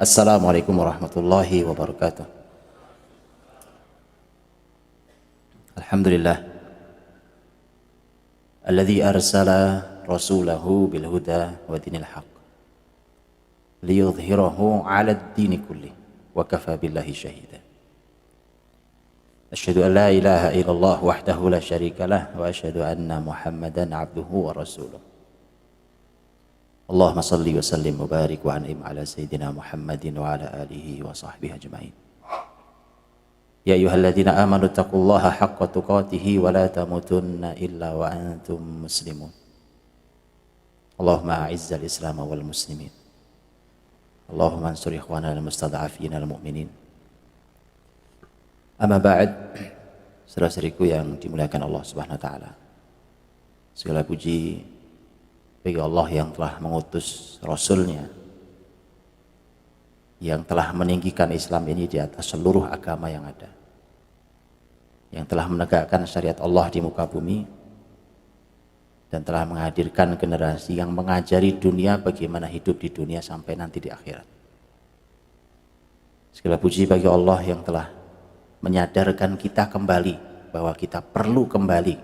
Assalamualaikum warahmatullahi wabarakatuh. Alhamdulillah alladzi arsala rasulahu bil huda wa dinil haqq liyudhhirahu 'ala ad-dini kullih wa kafa billahi shahida. Asyhadu an la ilaha illallah wahdahu la syarika lah wa asyhadu anna Muhammadan 'abduhu wa rasuluh. Allahumma salli wa sallim wa barik wa an'im ala sayyidina Muhammadin wa ala alihi wa sahbihi ajma'in. Ya ayyuhalladzina amanu taqullaha haqqa tuqatih wa la tamutunna illa wa antum muslimun. Allahumma a'izzal Islam wal muslimin. Allahumma ansur ikhwana al-mustad'afin al-mu'minin. Amma ba'd, saudara-saudariku yang dimuliakan Allah Subhanahu wa taala. Segala puji bagi Allah yang telah mengutus Rasulnya, yang telah meninggikan Islam ini di atas seluruh agama yang ada, yang telah menegakkan syariat Allah di muka bumi, dan telah menghadirkan generasi yang mengajari dunia bagaimana hidup di dunia sampai nanti di akhirat. Segala puji bagi Allah yang telah menyadarkan kita kembali bahwa kita perlu kembali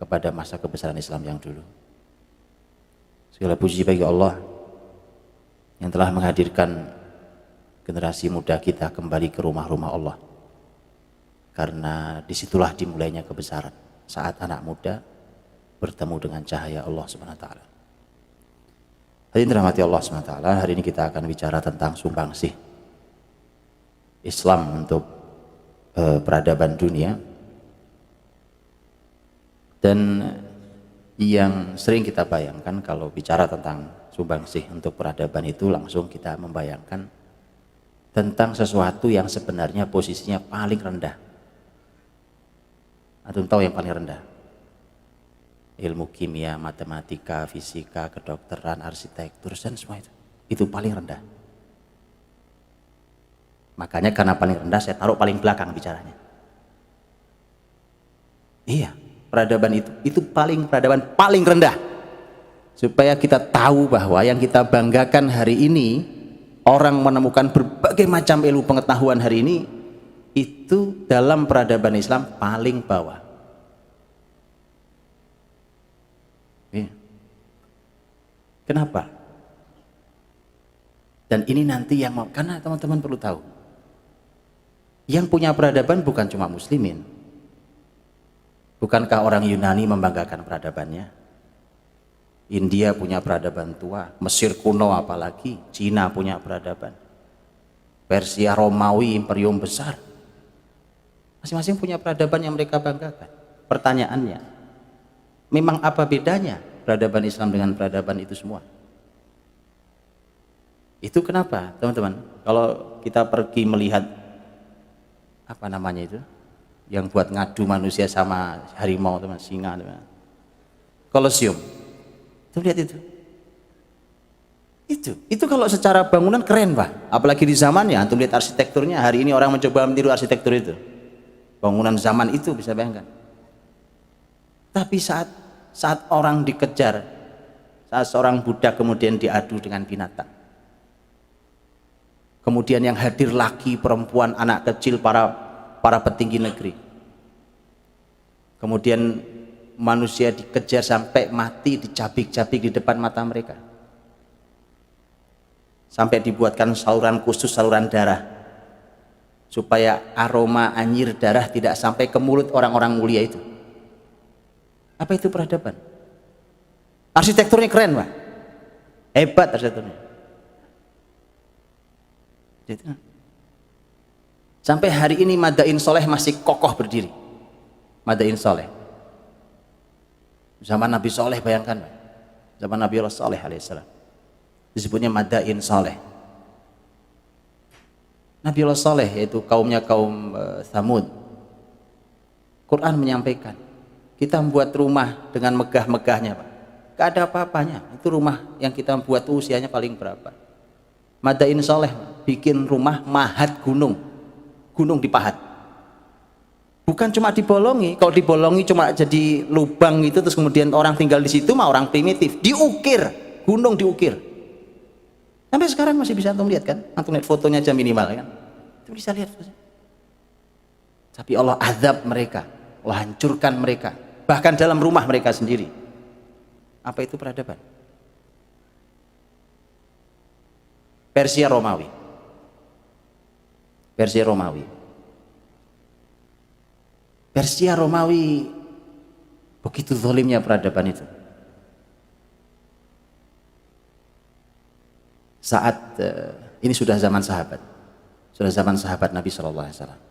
kepada masa kebesaran Islam yang dulu. Segala puji bagi Allah yang telah menghadirkan generasi muda kita kembali ke rumah-rumah Allah, karena disitulah dimulainya kebesaran, saat anak muda bertemu dengan cahaya Allah Subhanahu wa taala. Hadirin rahmati Allah Subhanahu wa taala, hari ini kita akan bicara tentang sumbangsih Islam untuk peradaban dunia. Dan yang sering kita bayangkan kalau bicara tentang sumbangsih untuk peradaban itu, langsung kita membayangkan tentang sesuatu yang sebenarnya posisinya paling rendah. Antum tahu yang paling rendah? Ilmu kimia, matematika, fisika, kedokteran, arsitektur, dan semua itu. Itu paling rendah. Makanya karena paling rendah saya taruh paling belakang bicaranya. Iya, peradaban itu peradaban paling rendah, supaya kita tahu bahwa yang kita banggakan hari ini, orang menemukan berbagai macam ilmu pengetahuan hari ini, itu dalam peradaban Islam paling bawah. Ya. Kenapa? Dan ini nanti yang karena teman-teman perlu tahu, yang punya peradaban bukan cuma muslimin. Bukankah orang Yunani membanggakan peradabannya? India punya peradaban tua, Mesir kuno apalagi, Cina punya peradaban, Persia, Romawi, imperium besar. Masing-masing punya peradaban yang mereka banggakan. Pertanyaannya, memang apa bedanya peradaban Islam dengan peradaban itu semua? Itu kenapa, teman-teman? Kalau kita pergi melihat apa namanya itu, yang buat ngadu manusia sama harimau, teman, singa, teman, Kolosium, itu lihat itu kalau secara bangunan keren, Pak, apalagi di zamannya. Antum lihat arsitekturnya, hari ini orang mencoba meniru arsitektur itu, bangunan zaman itu, bisa bayangkan. Tapi saat orang dikejar, saat seorang budak kemudian diadu dengan binatang, kemudian yang hadir laki, perempuan, anak kecil, para petinggi negeri, kemudian manusia dikejar sampai mati, dicabik-cabik di depan mata mereka, sampai dibuatkan saluran khusus, saluran darah, supaya aroma anyir darah tidak sampai ke mulut orang-orang mulia itu. Apa itu peradaban? Arsitekturnya keren, Pak, hebat arsitekturnya. Sampai hari ini Madain Soleh masih kokoh berdiri. Madain Soleh, zaman Nabi Soleh, bayangkan, zaman Nabi Allah Soleh alaihissalam, disebutnya Madain Soleh. Nabi Allah Soleh, yaitu kaumnya kaum Tsamud. Quran menyampaikan, kita membuat rumah dengan megah-megahnya, Pak, gak ada apa-apanya. Itu rumah yang kita buat usianya paling berapa? Madain Soleh bikin rumah mahat gunung dipahat. Bukan cuma dibolongi, kalau dibolongi cuma jadi lubang itu terus kemudian orang tinggal di situ, mah orang primitif. Diukir, gunung diukir. Sampai sekarang masih bisa antum lihat kan? Antum lihat fotonya aja minimal kan? Itu bisa lihat. Tapi Allah azab mereka, Allah hancurkan mereka, bahkan dalam rumah mereka sendiri. Apa itu peradaban? Persia Romawi. Persia Romawi. Persia Romawi, begitu zalimnya peradaban itu. Saat ini sudah zaman sahabat Nabi Shallallahu Alaihi Wasallam.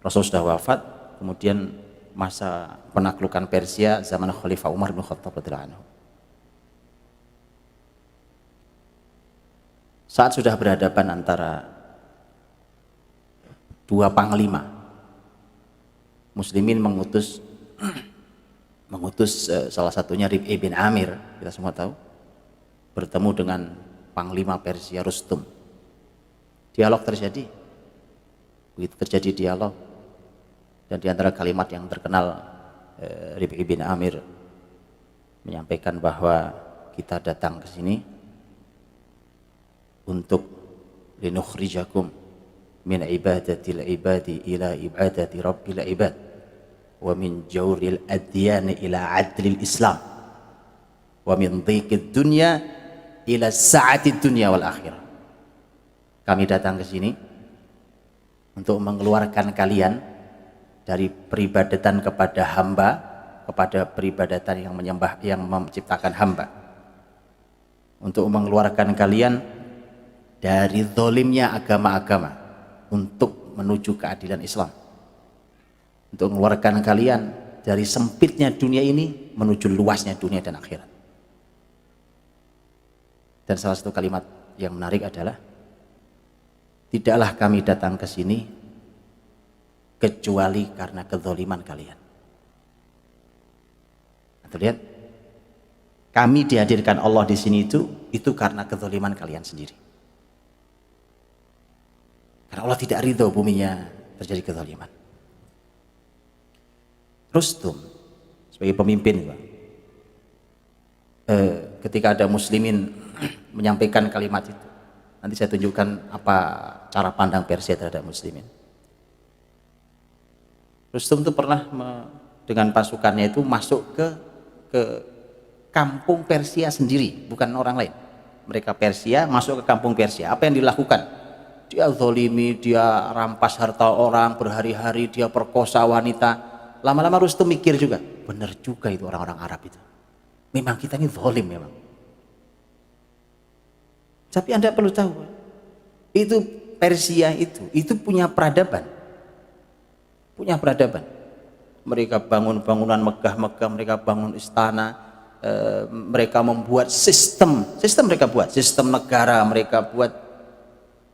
Rasul sudah wafat, kemudian masa penaklukan Persia zaman Khalifah Umar bin Khattab radhiyallahu anhu. Saat sudah berhadapan antara dua panglima, Muslimin mengutus salah satunya Rib'i bin Amir, kita semua tahu, bertemu dengan panglima Persia Rustum. Dialog terjadi. Begitu terjadi dialog, dan di antara kalimat yang terkenal, Rib'i bin Amir menyampaikan bahwa kita datang ke sini untuk linukhrijakum min ibadatil ibadi ila ibadati rabbil ibad wa min jawril adyan ila adlil islam wa min dhiqid dunya ila sa'atid dunya wal akhirah. Kami datang ke sini untuk mengeluarkan kalian dari peribadatan kepada hamba kepada peribadatan yang menyembah, yang menciptakan hamba, untuk mengeluarkan kalian dari zalimnya agama-agama untuk menuju keadilan Islam, untuk mengeluarkan kalian dari sempitnya dunia ini menuju luasnya dunia dan akhirat. Dan salah satu kalimat yang menarik adalah, tidaklah kami datang ke sini kecuali karena kezaliman kalian. Anda lihat, kami dihadirkan Allah di sini itu karena kezaliman kalian sendiri. Karena Allah tidak ridho buminya terjadi kezaliman. Rustum sebagai pemimpin, ketika ada muslimin menyampaikan kalimat itu, nanti saya tunjukkan apa cara pandang Persia terhadap muslimin. Rustum itu pernah dengan pasukannya itu masuk ke kampung Persia sendiri, bukan orang lain. Mereka Persia masuk ke kampung Persia. Apa yang dilakukan? Dia zalimi, dia rampas harta orang berhari-hari, dia perkosa wanita. Lama-lama Rustum mikir juga, benar juga itu orang-orang Arab itu. Memang kita ini zalim memang. Tapi Anda perlu tahu, itu Persia itu punya peradaban. Punya peradaban. Mereka bangun bangunan megah-megah, mereka bangun istana, mereka membuat sistem mereka buat, sistem negara mereka buat,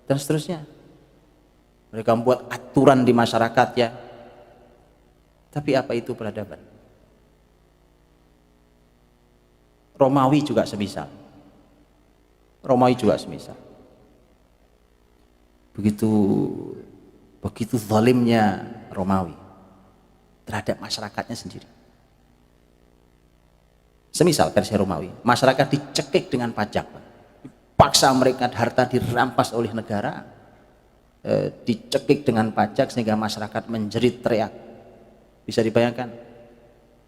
dan seterusnya. Mereka membuat aturan di masyarakat ya. Tapi apa itu peradaban? Romawi juga semisal. Begitu zalimnya Romawi terhadap masyarakatnya sendiri. Semisal Persia Romawi, masyarakat dicekik dengan pajak, paksa mereka, harta dirampas oleh negara, dicekik dengan pajak sehingga masyarakat menjerit teriak. Bisa dibayangkan,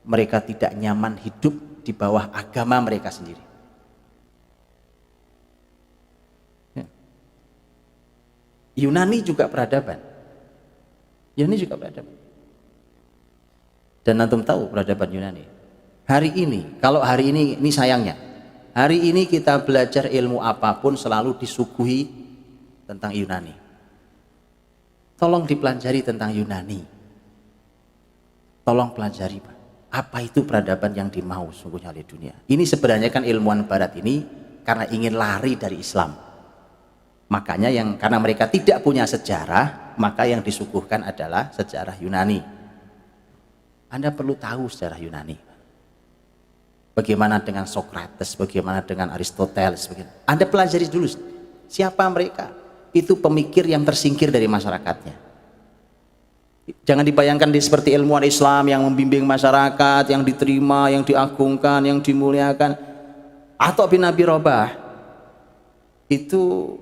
mereka tidak nyaman hidup di bawah agama mereka sendiri. Yunani juga peradaban. Dan antum tahu peradaban Yunani. Hari ini sayangnya, hari ini kita belajar ilmu apapun selalu disuguhi tentang Yunani. Tolong dipelajari tentang Yunani. Tolong pelajari, Pak. Apa itu peradaban yang dimau sungguhnya oleh dunia? Ini sebenarnya kan ilmuwan barat ini karena ingin lari dari Islam. Makanya karena mereka tidak punya sejarah, maka yang disuguhkan adalah sejarah Yunani. Anda perlu tahu sejarah Yunani. Bagaimana dengan Socrates, bagaimana dengan Aristoteles, Anda pelajari dulu siapa mereka. Itu pemikir yang tersingkir dari masyarakatnya. Jangan dibayangkan seperti ilmuwan Islam yang membimbing masyarakat, yang diterima, yang diagungkan, yang dimuliakan. Atha bin Abi Rabah itu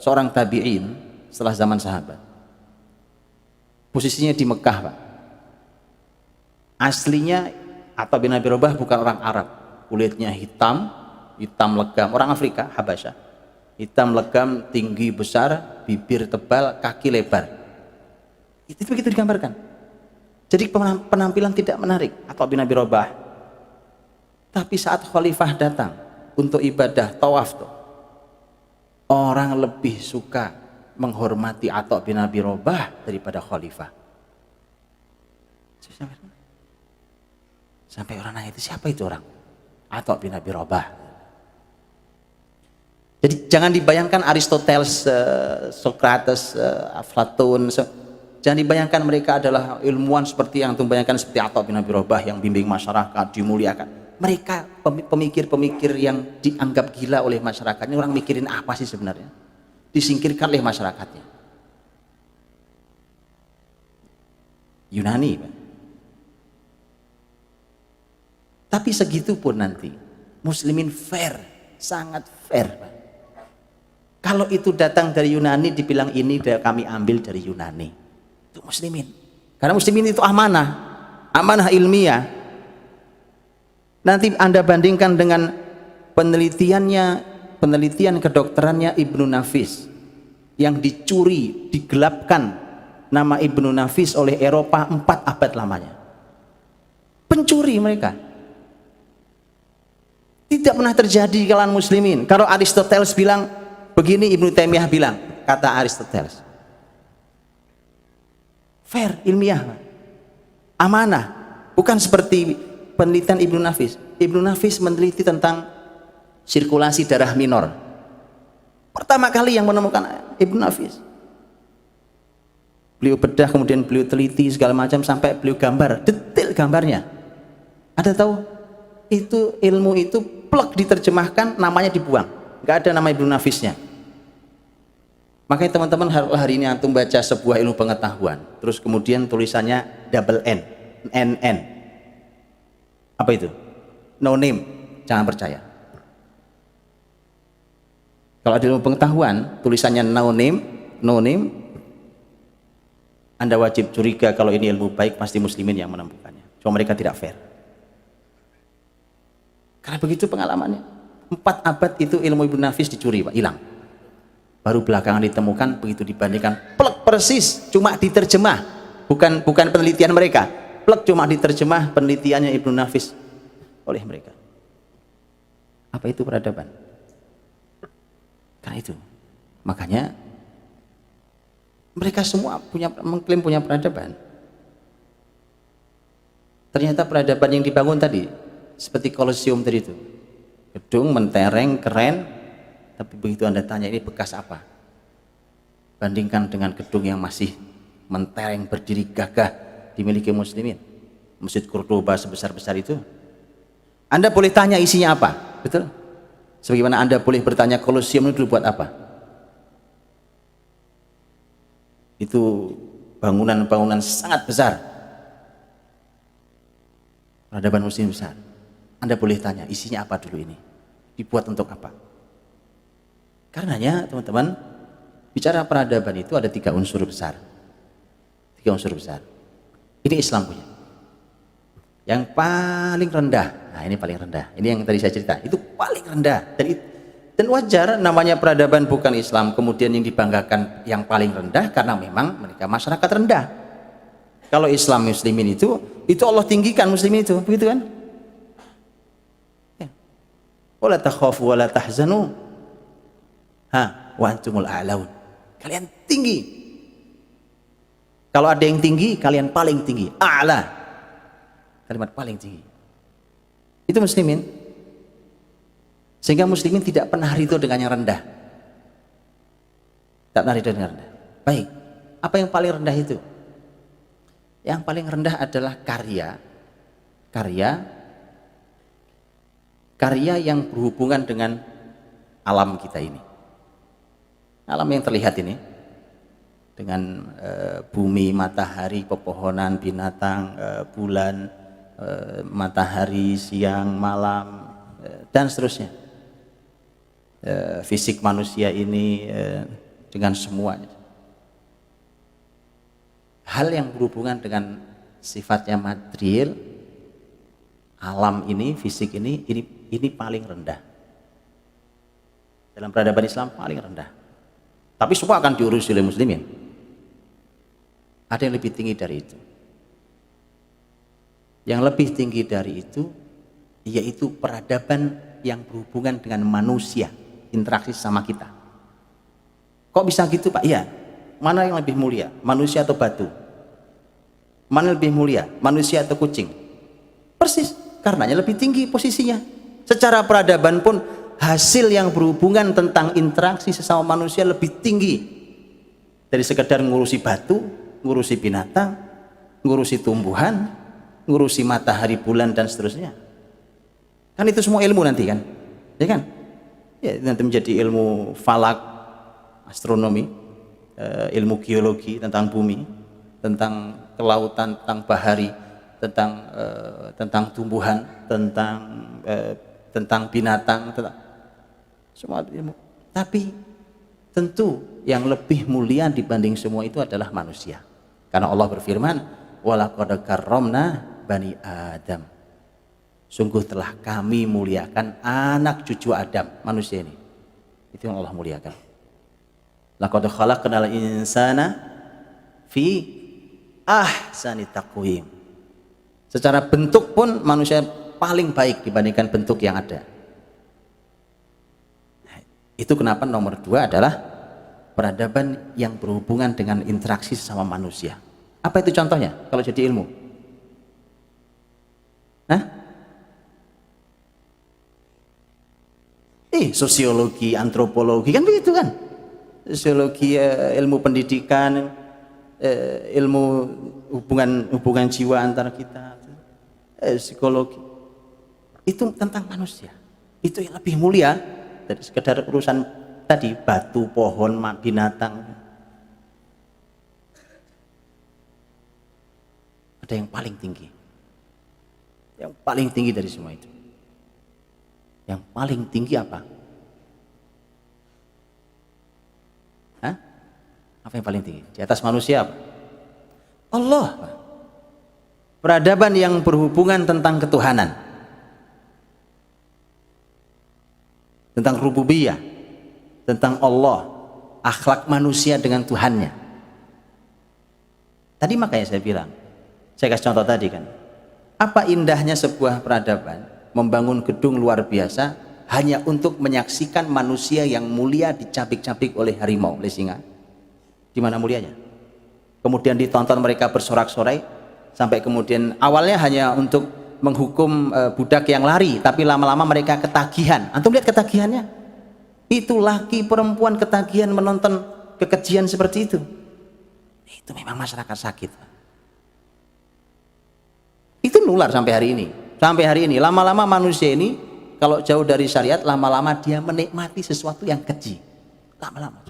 seorang tabi'in setelah zaman sahabat. Posisinya di Mekah, Pak. Aslinya Atha bin Abi Rabah bukan orang Arab, kulitnya hitam legam, orang Afrika, Habasyah. Hitam legam, tinggi besar, bibir tebal, kaki lebar. Itu begitu digambarkan. Jadi penampilan tidak menarik Atha bin Abi Rabah. Tapi saat khalifah datang untuk ibadah tawaf tuh, orang lebih suka menghormati Atha bin Abi Rabah daripada khalifah. Sampai orang nanya, itu siapa itu orang? Atha bin Abi Rabah. Jadi jangan dibayangkan Aristoteles, Socrates, Aflatun, jangan dibayangkan mereka adalah ilmuwan seperti yang bayangkan seperti Atha bin Abi Rabah yang bimbing masyarakat, dimuliakan. Mereka pemikir-pemikir yang dianggap gila oleh masyarakat. Ini orang mikirin apa sih sebenarnya? Disingkirkan oleh masyarakatnya. Yunani, Pak. Tapi segitu pun nanti muslimin fair, sangat fair, Pak. Kalau itu datang dari Yunani dibilang ini kami ambil dari Yunani. Itu muslimin. Karena muslimin itu amanah ilmiah. Nanti Anda bandingkan dengan penelitian kedokterannya Ibnu Nafis yang dicuri, digelapkan nama Ibnu Nafis oleh Eropa 4 abad lamanya. Pencuri mereka. Tidak pernah terjadi di kalangan muslimin. Kalau Aristoteles bilang begini, Ibnu Taimiyah bilang, kata Aristoteles, fair, ilmiah, amanah, bukan seperti penelitian Ibnu Nafis. Ibnu Nafis meneliti tentang sirkulasi darah minor. Pertama kali yang menemukan Ibnu Nafis. Beliau bedah, kemudian beliau teliti segala macam sampai beliau gambar, detail gambarnya. Ada tahu? Itu ilmu itu plek diterjemahkan, namanya dibuang. Nggak ada nama Ibnu Nafisnya. Makanya teman-teman hari ini antum baca sebuah ilmu pengetahuan, terus kemudian tulisannya double N, NN. Apa itu? No name. Jangan percaya. Kalau ada ilmu pengetahuan, tulisannya no name, Anda wajib curiga kalau ini ilmu baik, pasti muslimin yang menemukannya. Cuma mereka tidak fair. Karena begitu pengalamannya. 4 abad itu ilmu Ibnu Nafis dicuri, Pak, hilang. Baru belakangan ditemukan, begitu dibandingkan plek persis, cuma diterjemah, bukan penelitian mereka, plek cuma diterjemah penelitiannya Ibnu Nafis oleh mereka. Apa itu peradaban? Karena itu, makanya mereka semua mengklaim punya peradaban. Ternyata peradaban yang dibangun tadi seperti Kolosium tadi itu, gedung mentereng keren. Tapi begitu Anda tanya ini bekas apa, bandingkan dengan gedung yang masih mentereng berdiri gagah dimiliki muslimin, Masjid Qurtuba sebesar-besar itu, Anda boleh tanya isinya apa, betul? Sebagaimana Anda boleh bertanya Kolosium itu dulu buat apa? Itu bangunan-bangunan sangat besar, peradaban muslim besar. Anda boleh tanya isinya apa dulu ini, dibuat untuk apa? Karenanya teman-teman, bicara peradaban itu ada 3 unsur besar. 3 unsur besar. Ini Islam punya. Yang paling rendah, nah ini paling rendah. Ini yang tadi saya cerita, itu paling rendah. Dan wajar namanya peradaban bukan Islam, kemudian yang dibanggakan yang paling rendah karena memang mereka masyarakat rendah. Kalau Islam muslimin itu Allah tinggikan muslimin itu, begitu kan? Ya. Wala takhafu wala tahzanu. Wa antumul a'laun. Kalian tinggi. Kalau ada yang tinggi, kalian paling tinggi. A'la. Kalimat paling tinggi. Itu muslimin. Sehingga muslimin tidak pernah ridho dengan yang rendah. Tak pernah ridho dengan yang rendah. Baik. Apa yang paling rendah itu? Yang paling rendah adalah karya yang berhubungan dengan alam kita ini. Alam yang terlihat ini dengan bumi, matahari, pepohonan, binatang, bulan, matahari, siang, malam, dan seterusnya. fisik manusia ini dengan semuanya. Hal yang berhubungan dengan sifatnya material, alam ini, fisik ini paling rendah. Dalam peradaban Islam paling rendah. Tapi semua akan diurus oleh muslimin. Ada yang lebih tinggi dari itu. Yang lebih tinggi dari itu yaitu peradaban yang berhubungan dengan manusia, interaksi sama kita. Kok bisa gitu, Pak? Iya. Mana yang lebih mulia, manusia atau batu? Mana lebih mulia, manusia atau kucing? Persis, karenanya lebih tinggi posisinya. Secara peradaban pun hasil yang berhubungan tentang interaksi sesama manusia lebih tinggi dari sekedar ngurusi batu, ngurusi binatang, ngurusi tumbuhan, ngurusi matahari, bulan, dan seterusnya. Kan itu semua ilmu nanti kan, ya kan? Ya, nanti menjadi ilmu falak, astronomi, ilmu geologi tentang bumi, tentang kelautan, tentang bahari, tentang tumbuhan, tentang binatang, semua ilmu. Tapi tentu yang lebih mulia dibanding semua itu adalah manusia. Karena Allah berfirman, walaqad karramna bani Adam. Sungguh telah kami muliakan anak cucu Adam, manusia ini. Itu yang Allah muliakan. Laqad khalaqnal insana fi ahsani taqwim. Secara bentuk pun manusia paling baik dibandingkan bentuk yang ada. Itu kenapa nomor 2 adalah peradaban yang berhubungan dengan interaksi sesama manusia. Apa itu contohnya kalau jadi ilmu? Sosiologi, antropologi kan begitu kan? Sosiologi, ilmu pendidikan, ilmu hubungan jiwa antara kita, psikologi, itu tentang manusia. Itu yang lebih mulia dari sekedar urusan tadi batu, pohon, binatang. Ada yang paling tinggi, yang paling tinggi dari semua itu. Yang paling tinggi apa? Apa yang paling tinggi? Di atas manusia apa? Allah. Peradaban yang berhubungan tentang ketuhanan, tentang rububiyah, tentang Allah, akhlak manusia dengan Tuhannya. Tadi makanya saya bilang, saya kasih contoh tadi kan, apa indahnya sebuah peradaban membangun gedung luar biasa hanya untuk menyaksikan manusia yang mulia dicabik-cabik oleh harimau, oleh singa. Di mana mulianya? Kemudian ditonton mereka bersorak-sorai sampai kemudian awalnya hanya untuk menghukum budak yang lari, tapi lama-lama mereka ketagihan. Antum lihat ketagihannya? Itu laki perempuan ketagihan menonton kekejian seperti itu. Itu memang masyarakat sakit. Itu nular sampai hari ini. Sampai hari ini lama-lama manusia ini kalau jauh dari syariat, lama-lama dia menikmati sesuatu yang keji. Lama-lama.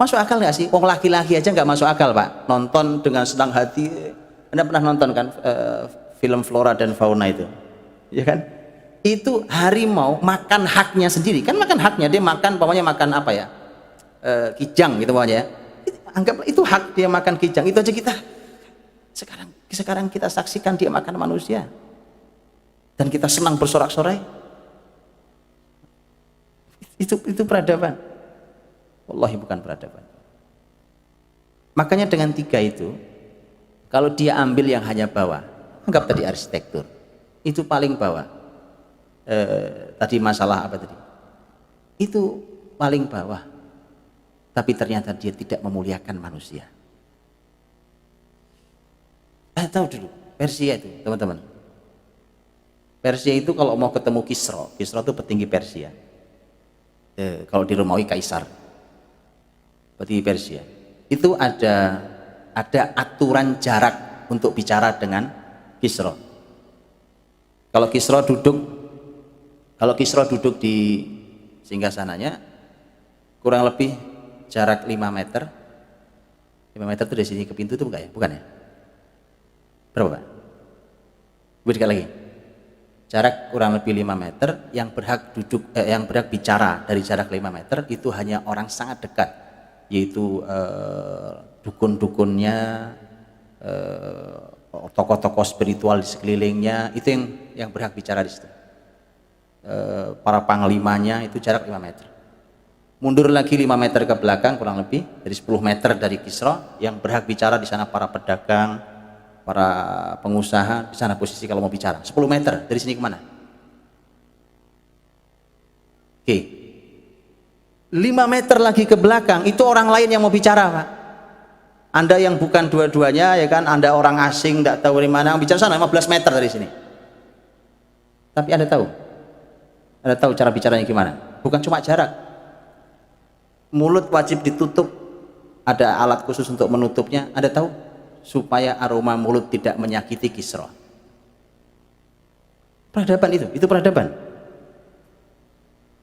Masuk akal nggak sih? Wong laki-laki aja nggak masuk akal, Pak. Nonton dengan senang hati. Anda pernah nonton kan film Flora dan Fauna itu, ya kan? Itu harimau makan haknya sendiri, kan makan haknya, dia makan, pokoknya makan apa ya? Kijang gitu pokoknya ya. Anggap itu hak dia makan kijang. Itu aja kita sekarang kita saksikan dia makan manusia, dan kita senang bersorak-sorai. Itu peradaban. Wallahi bukan peradaban. Makanya dengan 3 itu, kalau dia ambil yang hanya bawah, anggap tadi arsitektur, itu paling bawah. Tadi masalah apa tadi? Itu paling bawah. Tapi ternyata dia tidak memuliakan manusia. Tahu dulu Persia itu, teman-teman. Persia itu kalau mau ketemu Kisra itu petinggi Persia. Kalau di Romawi Kaisar. Petinggi Persia. Itu ada aturan jarak untuk bicara dengan Kisra. Kalau Kisra duduk di singgasananya, kurang lebih jarak 5 meter. 5 meter itu dari sini ke pintu itu bukan ya? Bukan ya? Berapa, Pak? Beri sekali lagi. Jarak kurang lebih 5 meter, yang berhak bicara dari jarak 5 meter itu hanya orang sangat dekat, yaitu dukun-dukunnya, tokoh-tokoh spiritual di sekelilingnya, itu yang berhak bicara di situ. Para panglimanya itu jarak 5 meter. Mundur lagi 5 meter ke belakang, kurang lebih dari 10 meter dari Kisra, yang berhak bicara di sana para pedagang, para pengusaha, di sana posisi kalau mau bicara. 10 meter dari sini kemana? Oke. 5 meter lagi ke belakang itu orang lain yang mau bicara, Pak. Anda yang bukan dua-duanya, ya kan, Anda orang asing, tidak tahu dari mana, bicara sana 15 meter dari sini. Tapi Anda tahu cara bicaranya gimana? Bukan cuma jarak. Mulut wajib ditutup, ada alat khusus untuk menutupnya. Anda tahu? Supaya aroma mulut tidak menyakiti Kisra. Peradaban itu peradaban.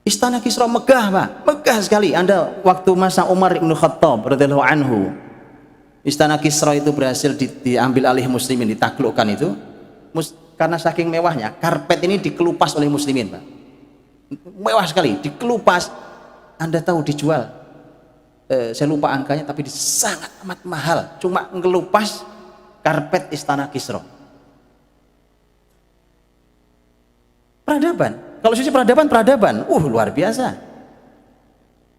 Istana Kisra megah, Pak, megah sekali. Anda waktu masa Umar bin Khattab radhiyallahu anhu, istana Kisra itu berhasil diambil alih muslimin, ditaklukkan itu. Karena saking mewahnya, karpet ini dikelupas oleh muslimin, Pak. Mewah sekali, dikelupas. Anda tahu dijual, saya lupa angkanya, tapi sangat amat mahal, cuma ngelupas karpet istana Kisra. Peradaban, kalau sisi peradaban, luar biasa.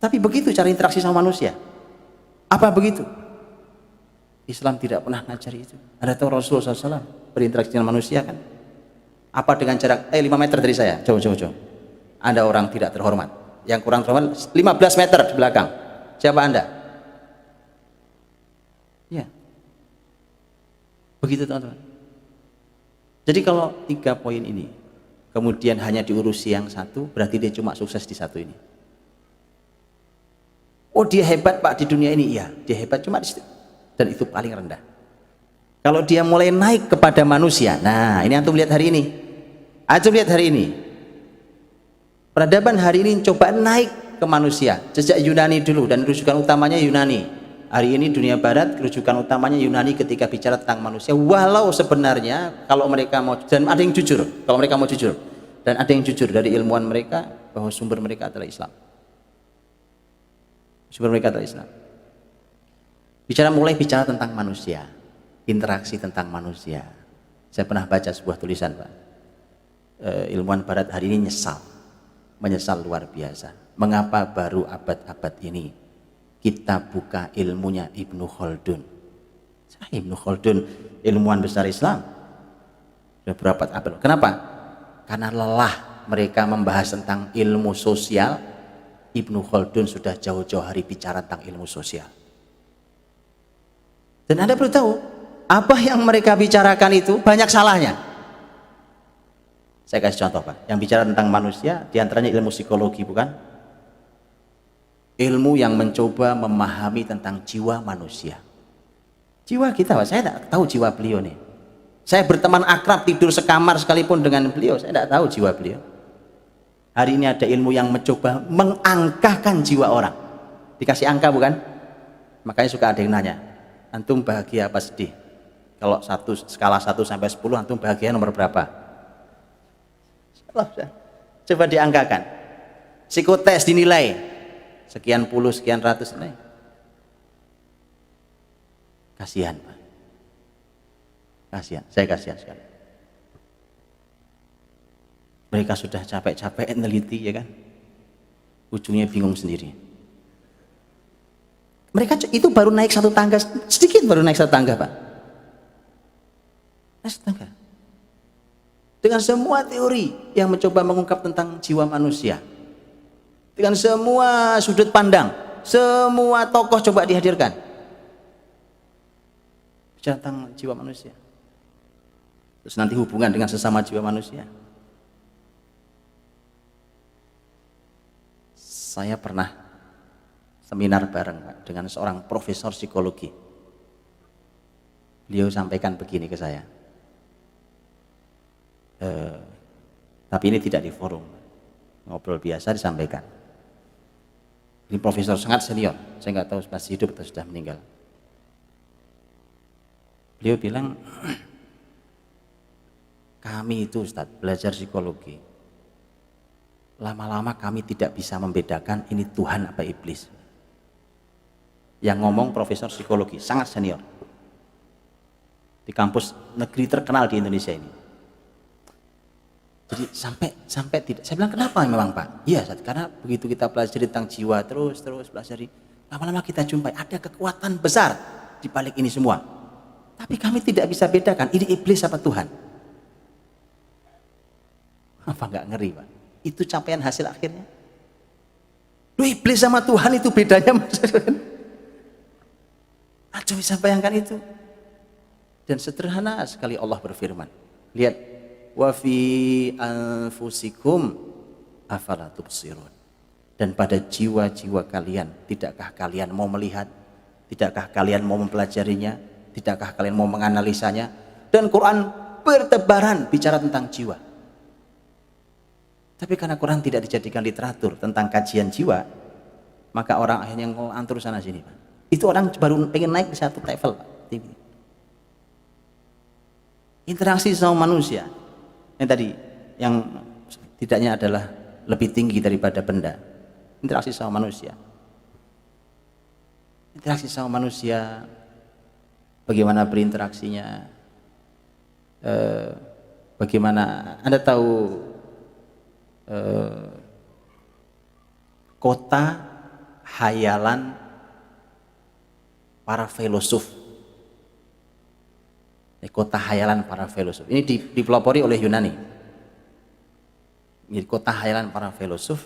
Tapi begitu cara interaksi sama manusia. Apa begitu? Islam tidak pernah ngajari itu. Anda tahu Rasulullah SAW berinteraksi dengan manusia kan? Apa dengan jarak 5 meter dari saya? Coba. Anda orang tidak terhormat, yang kurang terhormat 15 meter di belakang. Siapa Anda? Ya. Begitu teman-teman. Jadi kalau 3 poin ini kemudian hanya diurusi yang satu, berarti dia cuma sukses di satu ini. Oh, dia hebat, Pak, di dunia ini. Iya, dia hebat cuma di situ. Dan itu paling rendah. Kalau dia mulai naik kepada manusia, nah ini antum lihat hari ini. Antum lihat hari ini. Peradaban hari ini coba naik ke manusia. Sejak Yunani dulu, dan rujukan utamanya Yunani. Hari ini dunia barat, rujukan utamanya Yunani ketika bicara tentang manusia. Walau sebenarnya kalau mereka mau, dan ada yang jujur, kalau mereka mau jujur, dan ada yang jujur dari ilmuwan mereka bahwa sumber mereka adalah Islam. Sumber mereka adalah Islam. Mulai bicara tentang manusia, interaksi tentang manusia. Saya pernah baca sebuah tulisan, Pak. Ilmuwan barat hari ini menyesal luar biasa. Mengapa baru abad-abad ini kita buka ilmunya Ibnu Khaldun? Ibnu Khaldun ilmuwan besar Islam sudah berapa abad. Kenapa? Karena lelah mereka membahas tentang ilmu sosial. Ibnu Khaldun sudah jauh-jauh hari bicara tentang ilmu sosial. Dan Anda perlu tahu, apa yang mereka bicarakan itu banyak salahnya. Saya kasih contoh, Pak. Yang bicara tentang manusia, diantaranya ilmu psikologi, bukan? Ilmu yang mencoba memahami tentang jiwa manusia. Jiwa kita, Pak, saya tidak tahu jiwa beliau nih. Saya berteman akrab, tidur sekamar sekalipun dengan beliau, saya tidak tahu jiwa beliau. Hari ini ada ilmu yang mencoba mengangkakan jiwa orang. Dikasih angka, bukan? Makanya suka ada yang nanya, antum bahagia apa sedih? Kalau skala 1 sampai 10, antum bahagia nomor berapa? Coba diangkakan. Psikotes dinilai sekian puluh, sekian ratus. Kasihan, Pak. Kasihan, saya kasihan sekali. Mereka sudah capek-capek neliti, ya kan? Ujungnya bingung sendiri. Mereka itu baru naik satu tangga, sedikit baru naik satu tangga, Pak. Naik satu tangga. Dengan semua teori yang mencoba mengungkap tentang jiwa manusia. Dengan semua sudut pandang, semua tokoh coba dihadirkan. Bicara tentang jiwa manusia. Terus nanti hubungan dengan sesama jiwa manusia. Saya pernah seminar bareng, Pak, dengan seorang profesor psikologi. Beliau sampaikan begini ke saya. Tapi ini tidak di forum, ngobrol biasa disampaikan. Ini profesor sangat senior, saya nggak tahu masih hidup atau sudah meninggal. Beliau bilang, Kami itu Ustadz belajar psikologi, lama-lama kami tidak bisa membedakan ini Tuhan apa iblis. Yang ngomong profesor psikologi, sangat senior di kampus negeri terkenal di Indonesia ini. Jadi sampai tidak, saya bilang kenapa memang Pak? Iya, karena begitu kita pelajari tentang jiwa terus pelajari, lama-lama kita jumpai ada kekuatan besar di balik ini semua. Tapi kami tidak bisa bedakan ini iblis apa Tuhan. Apa nggak ngeri Pak? Itu capaian hasil akhirnya. Loh, iblis sama Tuhan itu bedanya. Aduh, bisa bayangkan itu. Dan sederhana sekali Allah berfirman. Lihat, wa fi anfusikum afala tubsirun. Dan pada jiwa-jiwa kalian, tidakkah kalian mau melihat? Tidakkah kalian mau mempelajarinya? Tidakkah kalian mau menganalisanya? Dan Quran bertebaran bicara tentang jiwa. Tapi karena Quran tidak dijadikan literatur tentang kajian jiwa, maka orang akhirnya ngelantur sana sini Pak. Itu orang baru pengen naik di satu level Pak. Interaksi sama manusia yang tadi, yang tidaknya adalah lebih tinggi daripada benda. Interaksi sama manusia. Interaksi sama manusia, bagaimana berinteraksinya, bagaimana, Anda tahu kota hayalan para filosof. Kota hayalan para filosof ini dipelopori oleh Yunani. Jadi kota hayalan para filosof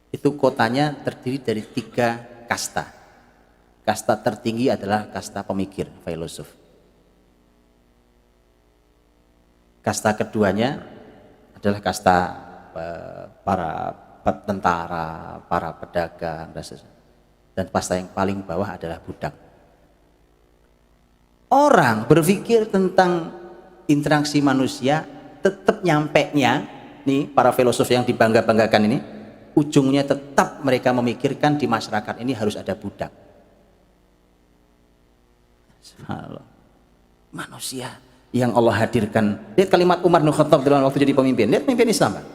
itu kotanya terdiri dari 3 kasta. Kasta tertinggi adalah kasta pemikir, filosof. Kasta keduanya adalah kasta para tentara, para pedagang, dan kasta yang paling bawah adalah budak. Orang berpikir tentang interaksi manusia tetap nyampenya, nih para filosof yang dibangga-banggakan ini, ujungnya tetap mereka memikirkan di masyarakat ini harus ada budak. Subhanallah. Manusia yang Allah hadirkan. Lihat kalimat Umar bin Khattab dalam waktu jadi pemimpin. Lihat pemimpin Islam Pak.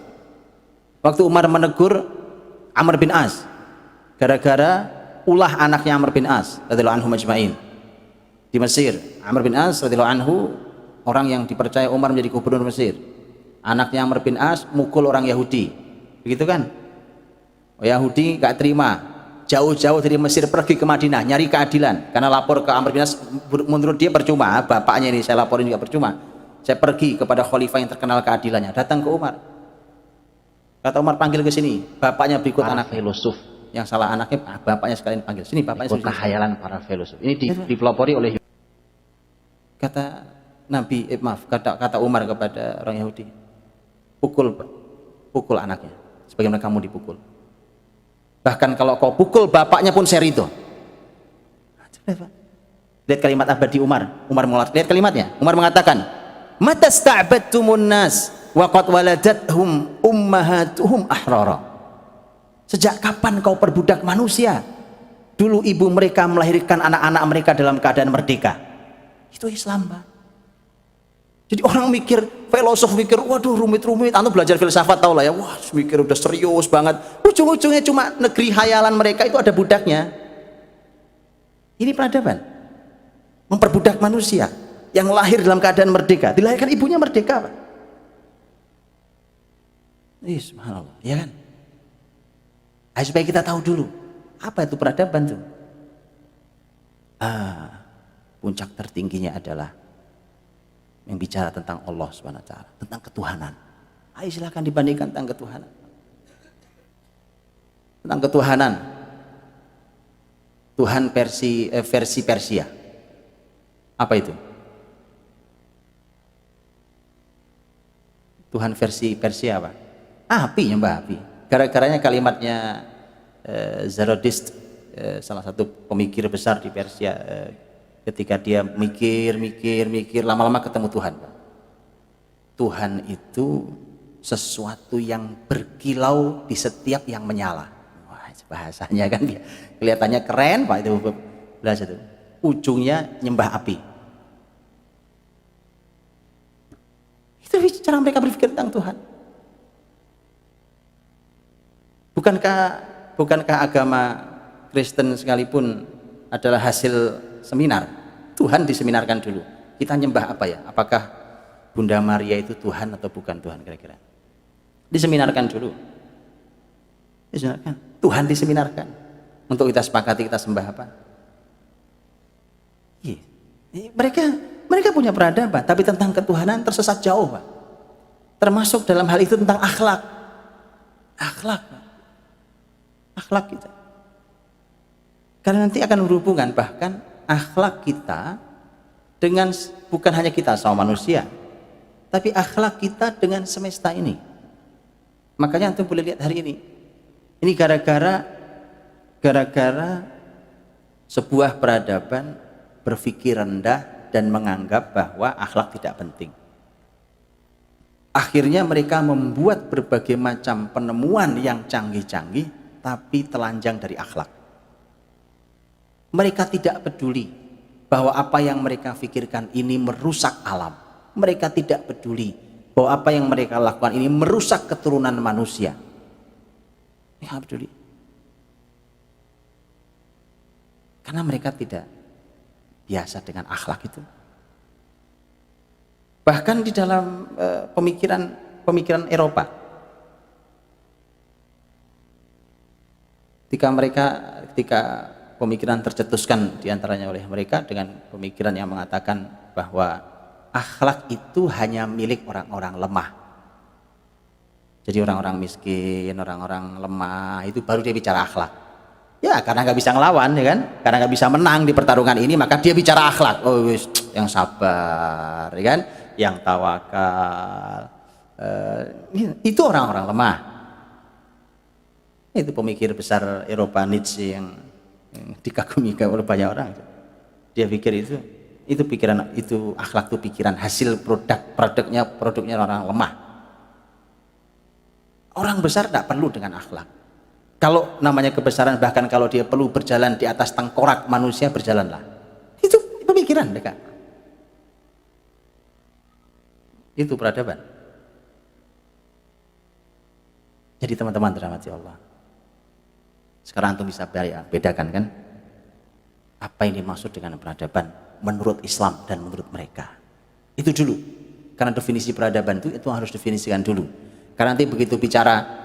Waktu Umar menegur Amr bin As gara-gara ulah anaknya Amr bin As radhiyallahu anhu majma'in di Mesir. Amr bin As radhiyallahu anhu orang yang dipercaya Umar menjadi gubernur Mesir. Anaknya Amr bin As mukul orang Yahudi. Begitu kan? Yahudi gak terima, jauh-jauh dari Mesir pergi ke Madinah nyari keadilan karena lapor ke Amr bin As, menurut dia percuma, bapaknya ini saya laporin juga percuma. Saya pergi kepada khalifah yang terkenal keadilannya, datang ke Umar. Kata Umar, panggil ke sini, bapaknya berikut anak filosof, yang salah anaknya bapaknya sekalian panggil sini, bapaknya kota hayalan para filosof. Ini dipelopori oleh, kata Nabi, kata Umar kepada orang Yahudi, pukul anaknya, sebagaimana kamu dipukul. Bahkan kalau kau pukul bapaknya pun saya ridho. Lihat kalimat abadi Umar lihat kalimatnya. Umar mengatakan, matasta'badtumun nas wa qad waladathum ummahatuhum ahrara. Sejak kapan kau perbudak manusia? Dulu ibu mereka melahirkan anak-anak mereka dalam keadaan merdeka. Itu Islam, Pak. Jadi orang mikir, filosof mikir, waduh rumit-rumit, anu belajar filsafat tau lah ya, wah mikir udah serius banget. Ujung-ujungnya cuma negeri hayalan mereka itu ada budaknya. Ini peradaban, memperbudak manusia yang lahir dalam keadaan merdeka, dilahirkan ibunya merdeka, Pak. Subhanallah, ya kan? Ayo supaya kita tahu dulu apa itu peradaban tuh. Puncak tertingginya adalah yang bicara tentang Allah Subhanahu wa taala, tentang ketuhanan. Ayo silakan dibandingkan tentang ketuhanan. Tentang ketuhanan. Tuhan versi Persia. Apa itu? Tuhan versi Persia apa? Api, nyembah api. Gara-garanya kalimatnya Zoroaster, salah satu pemikir besar di Persia, ketika dia mikir, lama-lama ketemu Tuhan. Tuhan itu sesuatu yang berkilau di setiap yang menyala. Wah, bahasanya kan dia kelihatannya keren, Pak, itu bahasa itu. Ujungnya nyembah api. Itu Itu cara mereka berpikir tentang Tuhan. Bukankah agama Kristen sekalipun adalah hasil seminar? Tuhan diseminarkan dulu. Kita nyembah apa ya? Apakah Bunda Maria itu Tuhan atau bukan Tuhan kira-kira? Diseminarkan dulu. Diseminarkan. Tuhan diseminarkan. Untuk kita sepakati kita sembah apa? Iya. Mereka punya peradaban, tapi tentang ketuhanan tersesat jauh, Pak. Termasuk dalam hal itu tentang akhlak. Akhlak, Pak. Akhlak kita. Karena nanti akan berhubungan bahkan akhlak kita dengan bukan hanya kita sama manusia, tapi akhlak kita dengan semesta ini. Makanya antum boleh lihat hari ini. Ini gara-gara sebuah peradaban berpikir rendah dan menganggap bahwa akhlak tidak penting. Akhirnya mereka membuat berbagai macam penemuan yang canggih-canggih tapi telanjang dari akhlak. Mereka tidak peduli bahwa apa yang mereka pikirkan ini merusak alam. Mereka tidak peduli bahwa apa yang mereka lakukan ini merusak keturunan manusia. Mereka peduli. Karena mereka tidak biasa dengan akhlak itu. Bahkan di dalam pemikiran Eropa, ketika pemikiran tercetuskan diantaranya oleh mereka dengan pemikiran yang mengatakan bahwa akhlak itu hanya milik orang-orang lemah. Jadi orang-orang miskin, orang-orang lemah itu baru dia bicara akhlak. Ya karena nggak bisa ngelawan, ya kan? Karena nggak bisa menang di pertarungan ini, maka dia bicara akhlak. Oh, yang sabar, ya kan? Yang tawakal. Itu orang-orang lemah. Itu pemikir besar Eropa, Nietzsche yang dikagumi oleh banyak orang. Dia pikir itu pikiran, itu akhlak itu pikiran hasil produknya orang lemah. Orang besar tidak perlu dengan akhlak. Kalau namanya kebesaran, bahkan kalau dia perlu berjalan di atas tengkorak manusia, berjalanlah. Itu pemikiran mereka. Itu peradaban. Jadi teman-teman dirahmati Allah, sekarang antum bisa bedakan kan apa yang dimaksud dengan peradaban menurut Islam dan menurut mereka. Itu dulu. Karena definisi peradaban itu harus definisikan dulu. Karena nanti begitu bicara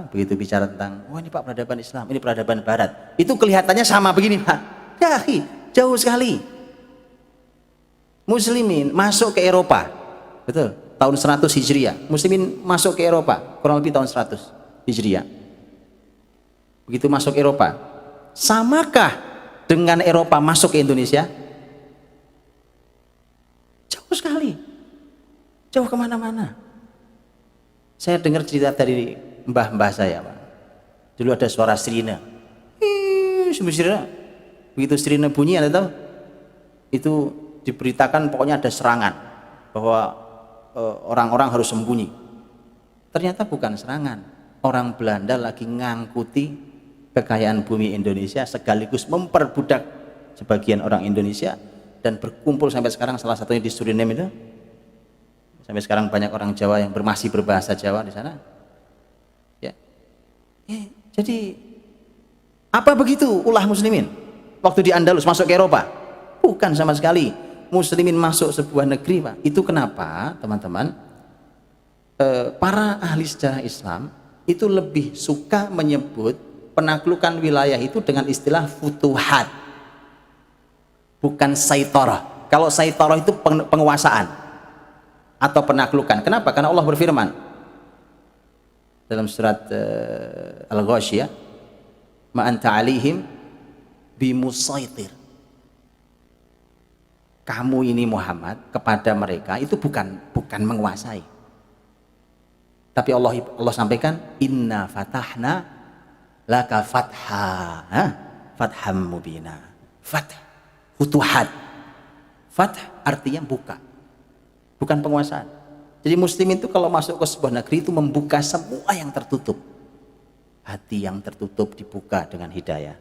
begitu bicara tentang ini Pak peradaban Islam, ini peradaban Barat, itu kelihatannya sama begini Pak. Ya, jauh sekali. Muslimin masuk ke Eropa, betul, tahun 100 Hijriah. Muslimin masuk ke Eropa kurang lebih tahun 100 Hijriah. Begitu masuk Eropa, samakah dengan Eropa masuk ke Indonesia? Jauh sekali, jauh kemana-mana. Saya dengar cerita dari mbah-mbah saya, Pak. Dulu ada suara sirine. Begitu sirine bunyi, Anda tahu? Itu diberitakan pokoknya ada serangan, bahwa orang-orang harus sembunyi. Ternyata bukan serangan. Orang Belanda lagi ngangkuti kekayaan bumi Indonesia sekaligus memperbudak sebagian orang Indonesia, dan berkumpul sampai sekarang, salah satunya di Suriname itu. Sampai sekarang banyak orang Jawa yang masih berbahasa Jawa di sana. Ya. Jadi apa begitu ulah muslimin waktu di Andalus masuk ke Eropa? Bukan sama sekali. Muslimin masuk sebuah negeri, Pak. Itu kenapa, teman-teman? Para ahli sejarah Islam itu lebih suka menyebut penaklukan wilayah itu dengan istilah futuhat, bukan saitarah. Kalau saitarah itu penguasaan atau penaklukan. Kenapa? Karena Allah berfirman dalam surat Al-Ghasyiyah, ma anta alihim bimusaitir. Kamu ini Muhammad kepada mereka itu bukan menguasai. Tapi Allah sampaikan inna fatahna laka fatha, fatham mubina. Fath, futuhat. Fath artinya buka, bukan penguasaan. Jadi muslim itu kalau masuk ke sebuah negeri itu membuka semua yang tertutup. Hati yang tertutup dibuka dengan hidayah.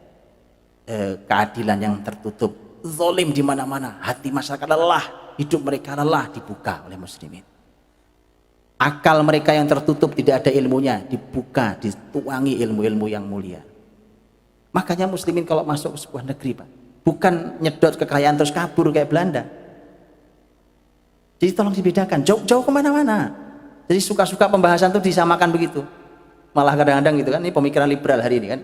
Keadilan yang tertutup, zalim di mana-mana, hati masyarakat lelah, hidup mereka lelah dibuka oleh muslimin. Akal mereka yang tertutup tidak ada ilmunya dibuka, dituangi ilmu-ilmu yang mulia. Makanya muslimin kalau masuk ke sebuah negeri, Pak, bukan nyedot kekayaan terus kabur kayak Belanda. Jadi tolong dibedakan, jauh-jauh kemana-mana. Jadi suka-suka pembahasan itu disamakan begitu. Malah kadang-kadang gitu kan, ini pemikiran liberal hari ini kan.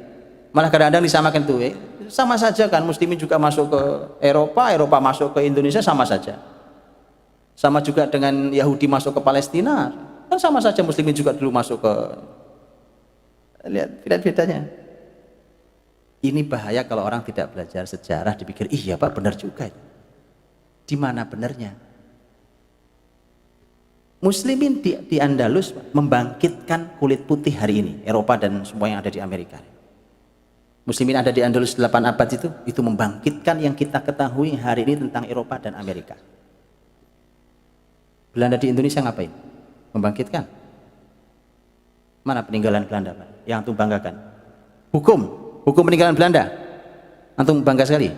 Malah kadang-kadang disamakan tuh, sama saja kan, muslimin juga masuk ke Eropa, Eropa masuk ke Indonesia sama saja. Sama juga dengan Yahudi masuk ke Palestina, kan sama saja muslimin juga dulu masuk ke, lihat bedanya. Ini bahaya kalau orang tidak belajar sejarah dipikir, iya Pak benar juga. Di mana benarnya? Muslimin di Andalus membangkitkan kulit putih hari ini, Eropa dan semua yang ada di Amerika. Muslimin ada di Andalus 8 abad itu membangkitkan yang kita ketahui hari ini tentang Eropa dan Amerika. Belanda di Indonesia ngapain? Membangkitkan. Mana peninggalan Belanda, Pak? Yang antum banggakan? Hukum peninggalan Belanda. Antum bangga sekali.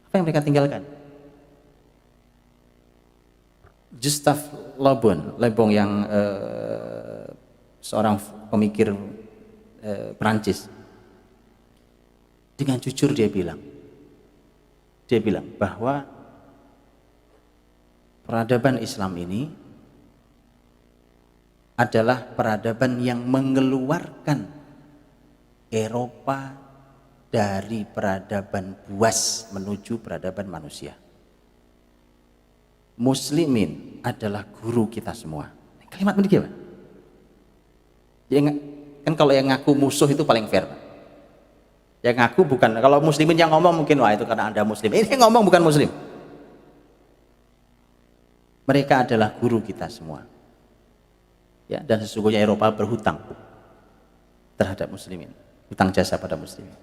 Apa yang mereka tinggalkan? Gustave Le Bon yang seorang pemikir Perancis, dengan jujur dia bilang bahwa peradaban Islam ini adalah peradaban yang mengeluarkan Eropa dari peradaban buas menuju peradaban manusia. Muslimin adalah guru kita semua. Kalimat ini apa? Kan kalau yang ngaku musuh itu paling fair, Pak. Yang ngaku bukan, kalau muslimin yang ngomong mungkin wah itu karena Anda muslim. Ini yang ngomong bukan muslim. Mereka adalah guru kita semua. Ya, dan sesungguhnya Eropa berhutang terhadap muslimin, hutang jasa pada muslimin.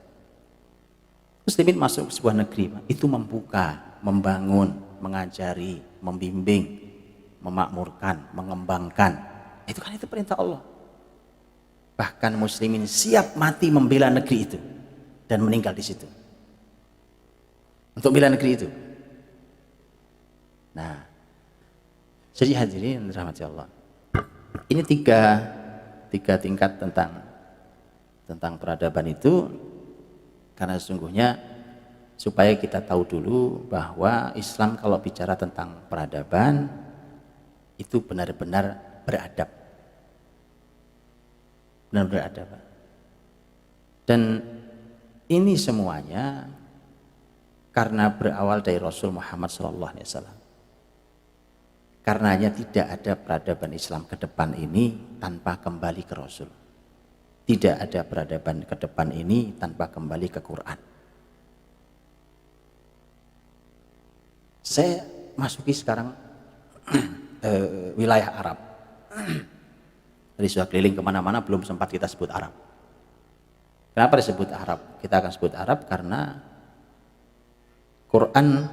Muslimin masuk ke sebuah negeri, Pak, itu membuka, membangun, mengajari, membimbing, memakmurkan, mengembangkan. Itu kan itu perintah Allah. Bahkan muslimin siap mati membela negeri itu dan meninggal di situ untuk bela negeri itu. Nah, jadi hadirin rahmati Allah, ini tiga tingkat tentang peradaban itu, karena sesungguhnya supaya kita tahu dulu bahwa Islam kalau bicara tentang peradaban itu benar-benar beradab, dan ini semuanya karena berawal dari Rasul Muhammad SAW. Karenanya tidak ada peradaban Islam ke depan ini tanpa kembali ke Rasul. Tidak ada peradaban ke depan ini tanpa kembali ke Quran. Saya masuki sekarang wilayah Arab. Dari sudah keliling kemana-mana belum sempat kita sebut Arab. Kenapa disebut Arab? Kita akan sebut Arab karena Quran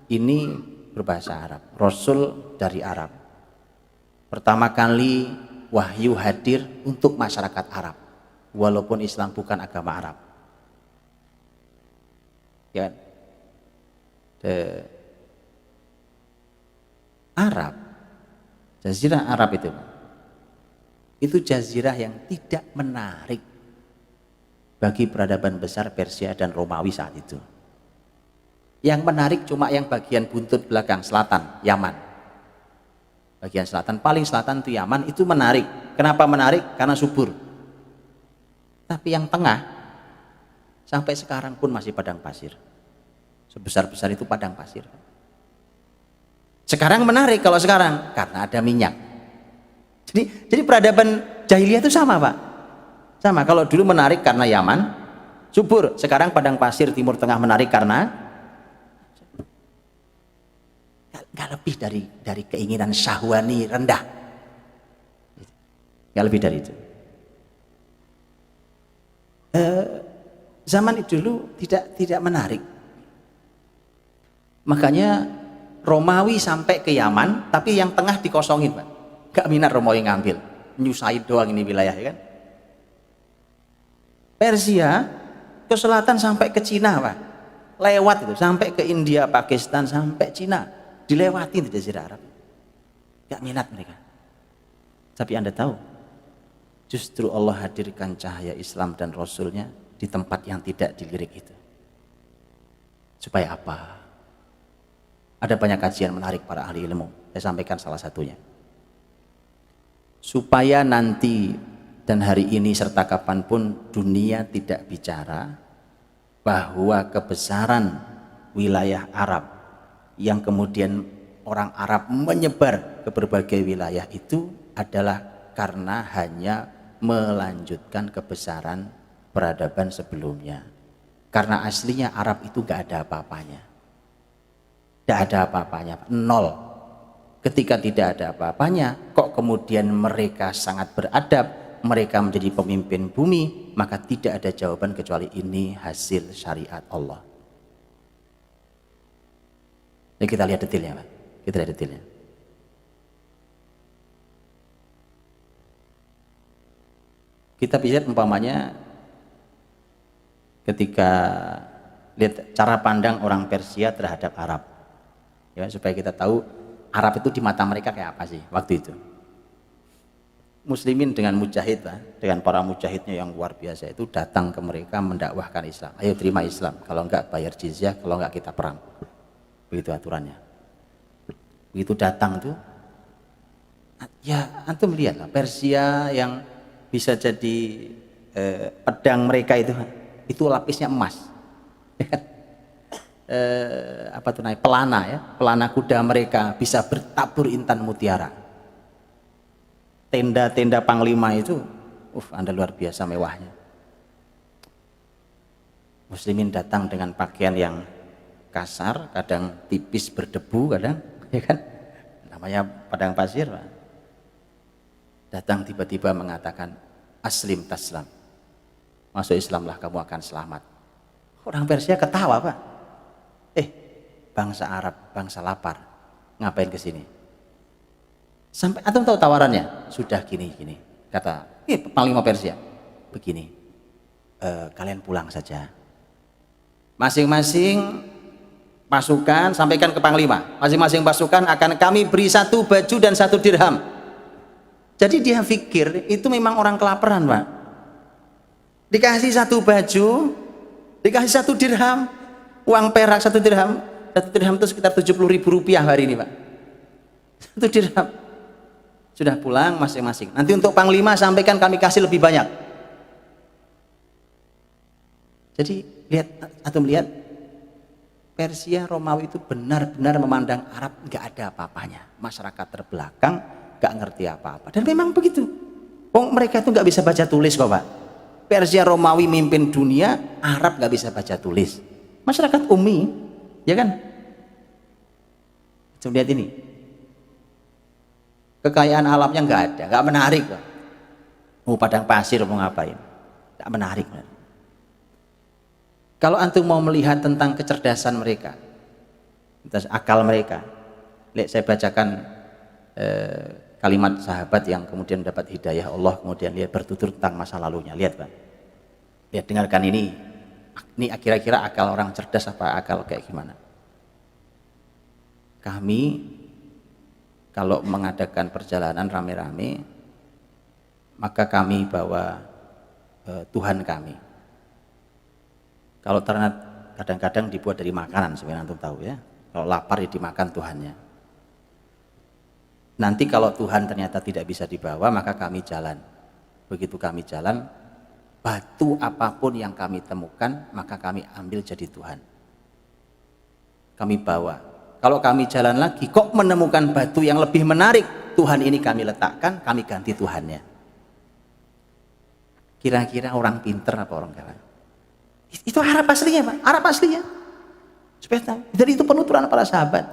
ini berbahasa Arab, Rasul dari Arab. Pertama kali wahyu hadir untuk masyarakat Arab, walaupun Islam bukan agama Arab. Ya, Arab, Jazirah Arab itu jazirah yang tidak menarik bagi peradaban besar Persia dan Romawi saat itu. Yang menarik cuma yang bagian buntut belakang selatan, Yaman. Bagian selatan, paling selatan itu Yaman, itu menarik. Kenapa menarik? Karena subur. Tapi yang tengah sampai sekarang pun masih padang pasir. Sebesar-besar itu padang pasir. Sekarang menarik kalau sekarang karena ada minyak. Jadi peradaban jahiliyah itu sama, Pak. Sama, kalau dulu menarik karena Yaman, subur. Sekarang padang pasir Timur Tengah menarik karena nggak lebih dari keinginan syahwani rendah. Nggak lebih dari itu. Zaman itu dulu tidak menarik. Makanya Romawi sampai ke Yaman, tapi yang tengah dikosongin, Pak. Gak minat Romawi ngambil, nyusahin doang ini wilayah, ya kan? Persia ke selatan sampai ke Cina, Pak. lewat itu sampai ke India, Pakistan, sampai Cina, dilewati di Jazirah Arab. Gak minat mereka. Tapi Anda tahu, justru Allah hadirkan cahaya Islam dan Rasulnya di tempat yang tidak dilirik itu. Supaya apa? Ada banyak kajian menarik para ahli ilmu. Saya sampaikan salah satunya. Supaya nanti dan hari ini serta kapanpun dunia tidak bicara bahwa kebesaran wilayah Arab yang kemudian orang Arab menyebar ke berbagai wilayah itu adalah karena hanya melanjutkan kebesaran peradaban sebelumnya. Karena aslinya Arab itu gak ada apa-apanya. Gak ada apa-apanya, nol. Ketika tidak ada apa-apanya, kok kemudian mereka sangat beradab, mereka menjadi pemimpin bumi, maka tidak ada jawaban kecuali ini hasil syariat Allah. Jadi kita lihat detailnya, Pak. Kita lihat detailnya. Kita lihat umpamanya ketika lihat cara pandang orang Persia terhadap Arab, ya, supaya kita tahu Arab itu di mata mereka kayak apa sih waktu itu. Muslimin dengan mujahid, dengan para mujahidnya yang luar biasa itu datang ke mereka mendakwahkan Islam. Ayo terima Islam, kalau enggak bayar jizyah, kalau enggak kita perang. Begitu aturannya. Begitu datang tuh, ya antum lihatlah Persia yang bisa jadi pedang mereka itu lapisnya emas. Apa tuh namanya, pelana ya, pelana kuda mereka bisa bertabur intan mutiara. Tenda-tenda panglima itu, Anda luar biasa mewahnya. Muslimin datang dengan pakaian yang kasar, kadang tipis berdebu, kadang, ya kan, namanya padang pasir, Pak. Datang tiba-tiba mengatakan aslim taslam, masuk Islamlah kamu akan selamat. Orang Persia ketawa, Pak. Bangsa Arab, bangsa lapar, ngapain ke sini? Sampai antum tahu tawarannya, sudah gini kata panglima Persia, begini, kalian pulang saja, masing-masing pasukan sampaikan ke panglima, masing-masing pasukan akan kami beri 1 baju dan 1 dirham. Jadi dia pikir itu memang orang kelaparan, Pak. Dikasih 1 baju, dikasih 1 dirham, uang perak 1 dirham. 1 dirham itu sekitar 70.000 rupiah hari ini, Pak. 1 dirham. Sudah pulang masing-masing. Nanti untuk panglima sampaikan kami kasih lebih banyak. Jadi lihat, atau melihat Persia Romawi itu benar-benar memandang Arab nggak ada apa-apanya. Masyarakat terbelakang, nggak ngerti apa-apa. Dan memang begitu. Mereka itu nggak bisa baca tulis kok, Pak. Persia Romawi mimpin dunia, Arab nggak bisa baca tulis. Masyarakat ummi, ya kan? Coba lihat ini. Kekayaan alamnya nggak ada, nggak menarik, Pak. Mau padang pasir mau ngapain? Nggak menarik. Kalau antum mau melihat tentang kecerdasan mereka, akal mereka, lihat saya bacakan kalimat sahabat yang kemudian mendapat hidayah Allah, kemudian lihat bertutur tentang masa lalunya. Lihat, Pak. Lihat, dengarkan ini. Ini kira-kira akal orang cerdas apa akal kayak gimana? Kami kalau mengadakan perjalanan rame-rame, maka kami bawa Tuhan kami. Kalau ternyata kadang-kadang dibuat dari makanan, sebenarnya antum tahu ya. Kalau lapar ya dimakan Tuhannya. Nanti kalau Tuhan ternyata tidak bisa dibawa, maka kami jalan. Begitu kami jalan, batu apapun yang kami temukan, maka kami ambil jadi Tuhan. Kami bawa. Kalau kami jalan lagi, kok menemukan batu yang lebih menarik, Tuhan ini kami letakkan, kami ganti Tuhannya. Kira-kira orang pinter apa orang kalah? Itu Arab aslinya, Pak. Arab aslinya. Supaya tahu. Jadi itu penuturan para sahabat.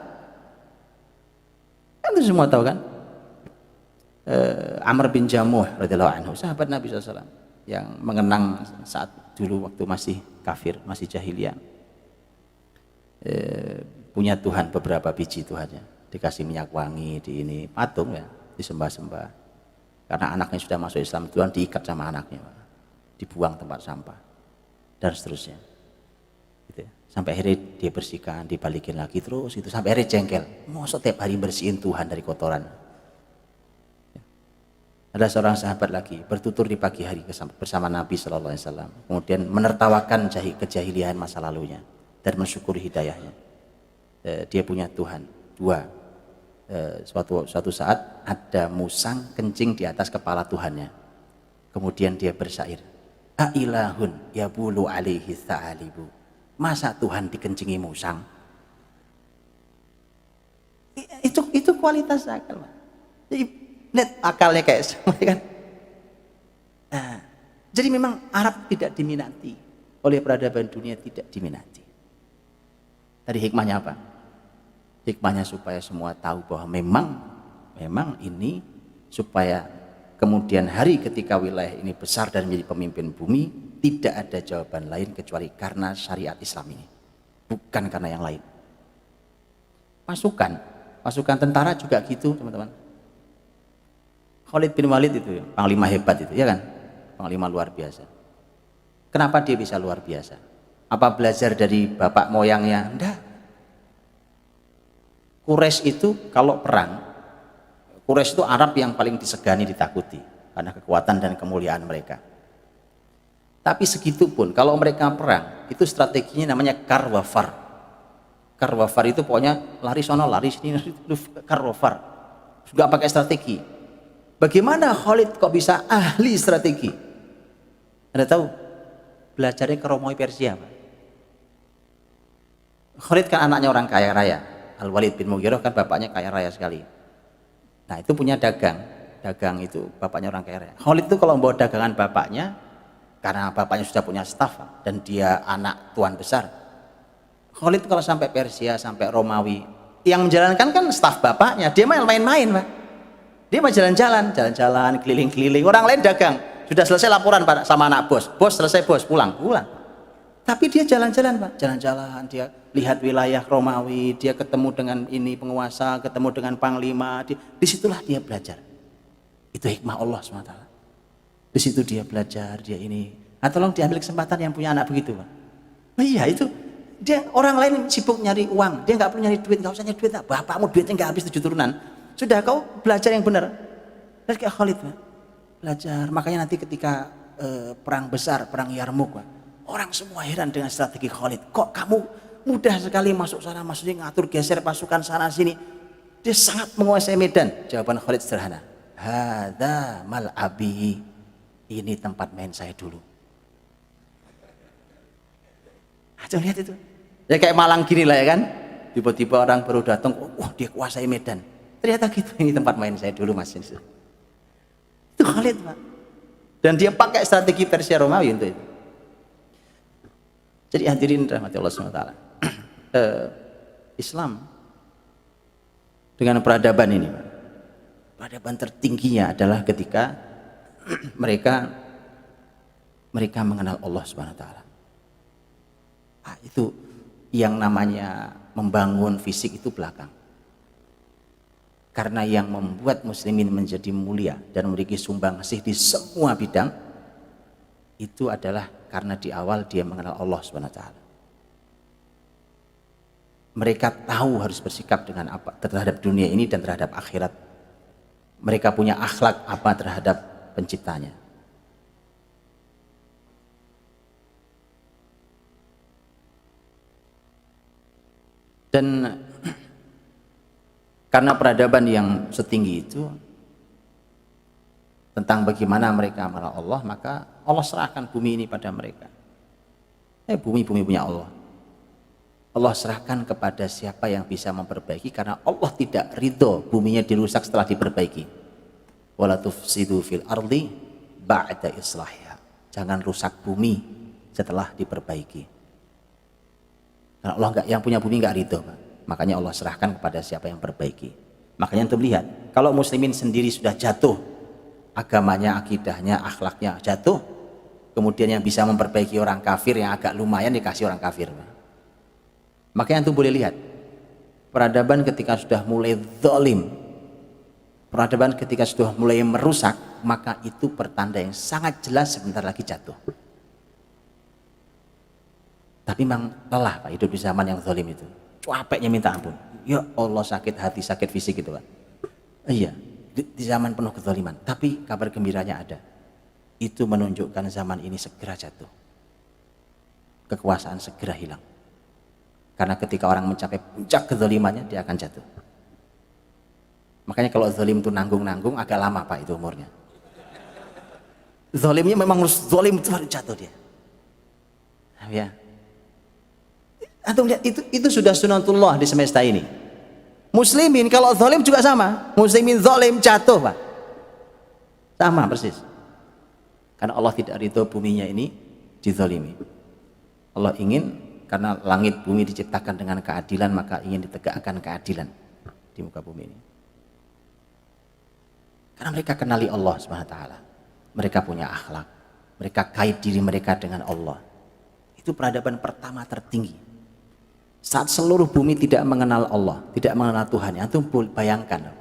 Kan itu semua tahu kan? Amr bin Jamuh radhiyallahu anhu, sahabat Nabi SAW, yang mengenang saat dulu waktu masih kafir, masih jahiliyah. Punya Tuhan beberapa biji Tuhannya, dikasih minyak wangi, di ini patung ya, disembah-sembah. Karena anaknya sudah masuk Islam, Tuhan diikat sama anaknya, dibuang tempat sampah dan seterusnya. gitu ya. Sampai akhirnya dia bersihkan, dibalikin lagi terus itu sampai akhirnya jengkel. Masa tiap hari bersihin Tuhan dari kotoran. Ada seorang sahabat lagi bertutur di pagi hari bersama Nabi Shallallahu Alaihi Wasallam, kemudian menertawakan kejahilian masa lalunya dan mensyukuri hidayahnya. Dia punya Tuhan dua. Suatu saat ada musang kencing di atas kepala Tuhannya. Kemudian dia bersyair, Ailahun yabulu alaihi tha'alibu. Masa Tuhan dikencingi musang? Itu kualitas akal. Net akalnya kayak semua kan. Nah, jadi memang Arab tidak diminati oleh peradaban dunia, tidak diminati. Tadi hikmahnya apa? Hikmahnya supaya semua tahu bahwa memang ini supaya kemudian hari ketika wilayah ini besar dan menjadi pemimpin bumi, tidak ada jawaban lain kecuali karena syariat Islam ini, bukan karena yang lain. Pasukan tentara juga gitu, teman-teman. Khalid bin Walid itu panglima hebat itu, ya kan? Panglima luar biasa. Kenapa dia bisa luar biasa? Apa belajar dari bapak moyangnya? Enggak. Quraisy itu kalau perang, Quraisy itu Arab yang paling disegani, ditakuti karena kekuatan dan kemuliaan mereka. Tapi segitu pun kalau mereka perang, itu strateginya namanya karwafar. Karwafar itu pokoknya lari sono, lari sini, karwafar. Juga pakai strategi. Bagaimana Khalid kok bisa ahli strategi? Anda tahu? Belajarnya ke Romawi Persia. Khalid kan anaknya orang kaya raya. Al-Walid bin Mughirah kan bapaknya kaya raya sekali. Nah itu punya dagang itu bapaknya orang kaya raya. Khalid itu kalau membawa dagangan bapaknya, karena bapaknya sudah punya staf dan dia anak tuan besar. Khalid kalau sampai Persia, sampai Romawi, yang menjalankan kan staf bapaknya, dia main-main Pak. Dia mah jalan-jalan, keliling-keliling. Orang lain dagang, sudah selesai laporan sama anak bos. Bos selesai bos, pulang. Tapi dia jalan-jalan Pak, jalan-jalan. Dia lihat wilayah Romawi, dia ketemu dengan ini penguasa, ketemu dengan panglima. Disitulah dia belajar. Itu hikmah Allah SWT. Di situ dia belajar, dia ini. Nah, tolong diambil kesempatan yang punya anak begitu Pak. Oh iya itu. Dia orang lain sibuk nyari uang, dia nggak perlu nyari duit, nggak usah nyari duit. Bapakmu duitnya nggak habis 7 turunan. Sudah kau belajar yang benar. Terus kayak Khalid Pak. Belajar. Makanya nanti ketika perang besar, perang Yarmuk Pak, orang semua heran dengan strategi Khalid. Kok kamu mudah sekali masuk sana, maksudnya ngatur geser pasukan sana sini. Dia sangat menguasai medan. Jawaban Khalid sederhana. Hadza mal'abi. Ini tempat main saya dulu. Coba lihat itu. Ya kayak Malang gini lah ya kan. Tiba-tiba orang baru datang, wah dia kuasai medan. Ternyata gitu, ini tempat main saya dulu Mas. Itu Khalid Pak. Dan dia pakai strategi Persia Romawi untuk itu. Jadi hadirin rahmati Allah SWT. Islam dengan peradaban ini, peradaban tertingginya adalah ketika mereka mengenal Allah Subhanahu Wa Taala. Itu yang namanya membangun fisik itu belakang. Karena yang membuat muslimin menjadi mulia dan memiliki sumbangsih di semua bidang itu adalah karena di awal dia mengenal Allah Subhanahu wa taala. Mereka tahu harus bersikap dengan apa terhadap dunia ini dan terhadap akhirat. Mereka punya akhlak apa terhadap penciptanya. Dan karena peradaban yang setinggi itu tentang bagaimana mereka mengenal Allah, maka Allah serahkan bumi ini pada mereka. Bumi punya Allah. Allah serahkan kepada siapa yang bisa memperbaiki, karena Allah tidak ridho buminya dirusak setelah diperbaiki. Wala tufsidu fil ardi ba'da islahiha. Jangan rusak bumi setelah diperbaiki. Karena Allah yang punya bumi enggak ridho, Pak. Makanya Allah serahkan kepada siapa yang perbaiki. Makanya untuk lihat, kalau muslimin sendiri sudah jatuh, agamanya, akidahnya, akhlaknya jatuh, kemudian yang bisa memperbaiki orang kafir yang agak lumayan dikasih orang kafir. Makanya antum boleh lihat, peradaban ketika sudah mulai zalim, peradaban ketika sudah mulai merusak, maka itu pertanda yang sangat jelas sebentar lagi jatuh. Tapi memang lelah Pak hidup di zaman yang zalim itu. Capeknya minta ampun. Ya Allah, sakit hati, sakit fisik gitu Pak. Iya, di zaman penuh kezaliman. Tapi kabar gembiranya ada. Itu menunjukkan zaman ini segera jatuh. Kekuasaan segera hilang. Karena ketika orang mencapai puncak kezalimannya, dia akan jatuh. Makanya kalau zalim itu nanggung-nanggung agak lama Pak itu umurnya. Zalimnya memang harus zalim baru jatuh dia. Ya. Antum lihat itu sudah sunatullah di semesta ini. Muslimin kalau zalim juga sama. Muslimin zalim jatuh Pak. Sama persis. Karena Allah tidak ridho buminya ini dizalimi. Allah ingin, karena langit bumi diciptakan dengan keadilan, maka ingin ditegakkan keadilan di muka bumi ini. Karena mereka kenali Allah Subhanahu wa taala. Mereka punya akhlak. Mereka kait diri mereka dengan Allah. Itu peradaban pertama tertinggi. Saat seluruh bumi tidak mengenal Allah, tidak mengenal Tuhan, antum bayangkan.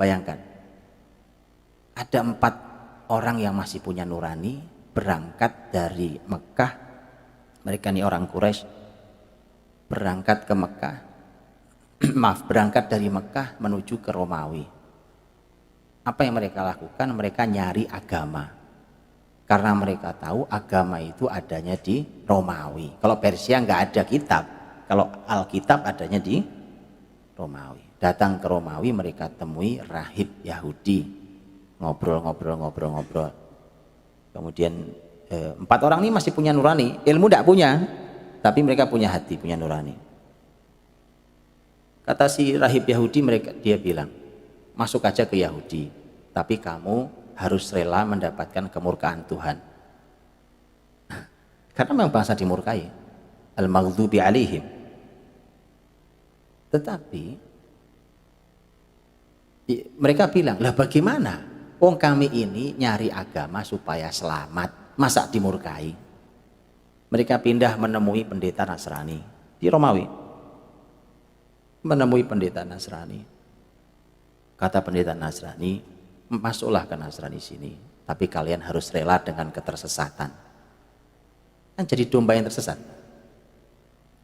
Ada 4 orang yang masih punya nurani berangkat dari Mekah. Mereka ini orang Quraisy berangkat ke Mekah. Berangkat dari Mekah menuju ke Romawi. Apa yang mereka lakukan? Mereka nyari agama. Karena mereka tahu agama itu adanya di Romawi. Kalau Persia nggak ada kitab. Kalau Alkitab adanya di Romawi. Datang ke Romawi, mereka temui rahib Yahudi. Ngobrol. Kemudian 4 orang ini masih punya nurani. Ilmu tidak punya, tapi mereka punya hati, punya nurani. Kata si rahib Yahudi, dia bilang, masuk aja ke Yahudi, tapi kamu harus rela mendapatkan kemurkaan Tuhan. Karena memang bangsa dimurkai, al-maghdubi alaihim. Tetapi mereka bilang, lah bagaimana? Wong kami ini nyari agama supaya selamat, masa dimurkai? Mereka pindah menemui pendeta Nasrani di Romawi. Menemui pendeta Nasrani. Kata pendeta Nasrani, masuklah ke Nasrani sini, tapi kalian harus rela dengan ketersesatan. Kan jadi domba yang tersesat.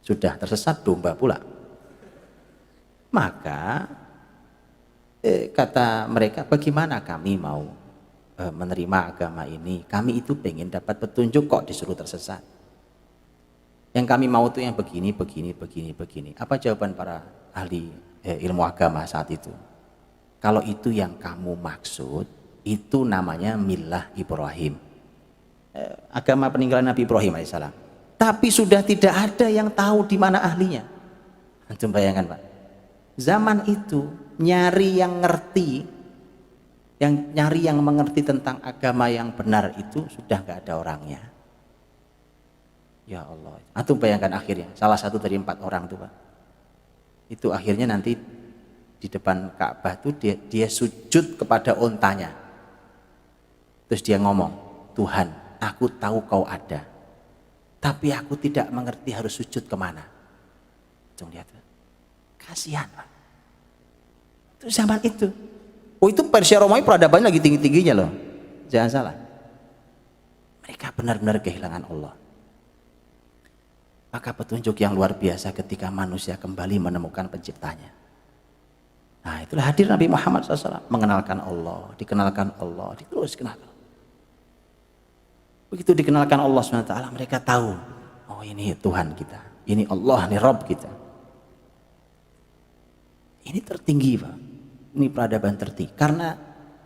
Sudah tersesat, domba pula. Maka kata mereka, bagaimana kami mau menerima agama ini? Kami itu pengen dapat petunjuk kok disuruh tersesat. Yang kami mau tuh yang begini. Apa jawaban para ahli ilmu agama saat itu? Kalau itu yang kamu maksud, itu namanya millah Ibrahim, agama peninggalan Nabi Ibrahim alaihissalam. Tapi sudah tidak ada yang tahu di mana ahlinya. Antum bayangkan Pak, zaman itu nyari yang mengerti tentang agama yang benar itu sudah nggak ada orangnya. Ya Allah, antum bayangkan akhirnya salah satu dari 4 orang itu Pak, itu akhirnya nanti di depan Ka'bah tuh dia sujud kepada ontanya. Terus dia ngomong, Tuhan, aku tahu kau ada, tapi aku tidak mengerti harus sujud kemana. Tuh lihat, kasihan Pak. Itu zaman itu. Oh itu Persia Romawi peradabannya lagi tinggi-tingginya loh. Jangan salah. Mereka benar-benar kehilangan Allah. Maka petunjuk yang luar biasa ketika manusia kembali menemukan penciptanya. Nah itulah hadir Nabi Muhammad SAW, mengenalkan Allah, dikenalkan Allah, terus kenalkan. Begitu dikenalkan Allah SWT, mereka tahu, oh ini Tuhan kita, ini Allah, ini Rabb kita. Ini tertinggi Pak, ini peradaban tertinggi. Karena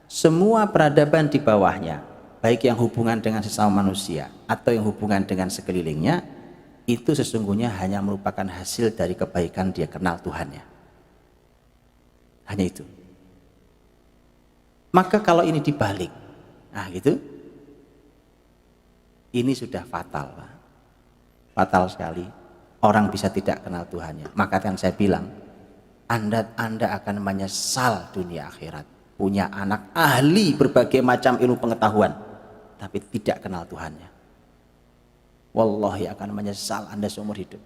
semua peradaban di bawahnya, baik yang hubungan dengan sesama manusia atau yang hubungan dengan sekelilingnya, itu sesungguhnya hanya merupakan hasil dari kebaikan dia kenal Tuhannya. Hanya itu. Maka kalau ini dibalik, nah gitu, ini sudah fatal Pak. Fatal sekali. Orang bisa tidak kenal Tuhannya. Maka kan saya bilang, Anda akan menyesal dunia akhirat. Punya anak ahli berbagai macam ilmu pengetahuan, tapi tidak kenal Tuhannya. Wallahi akan menyesal Anda seumur hidup.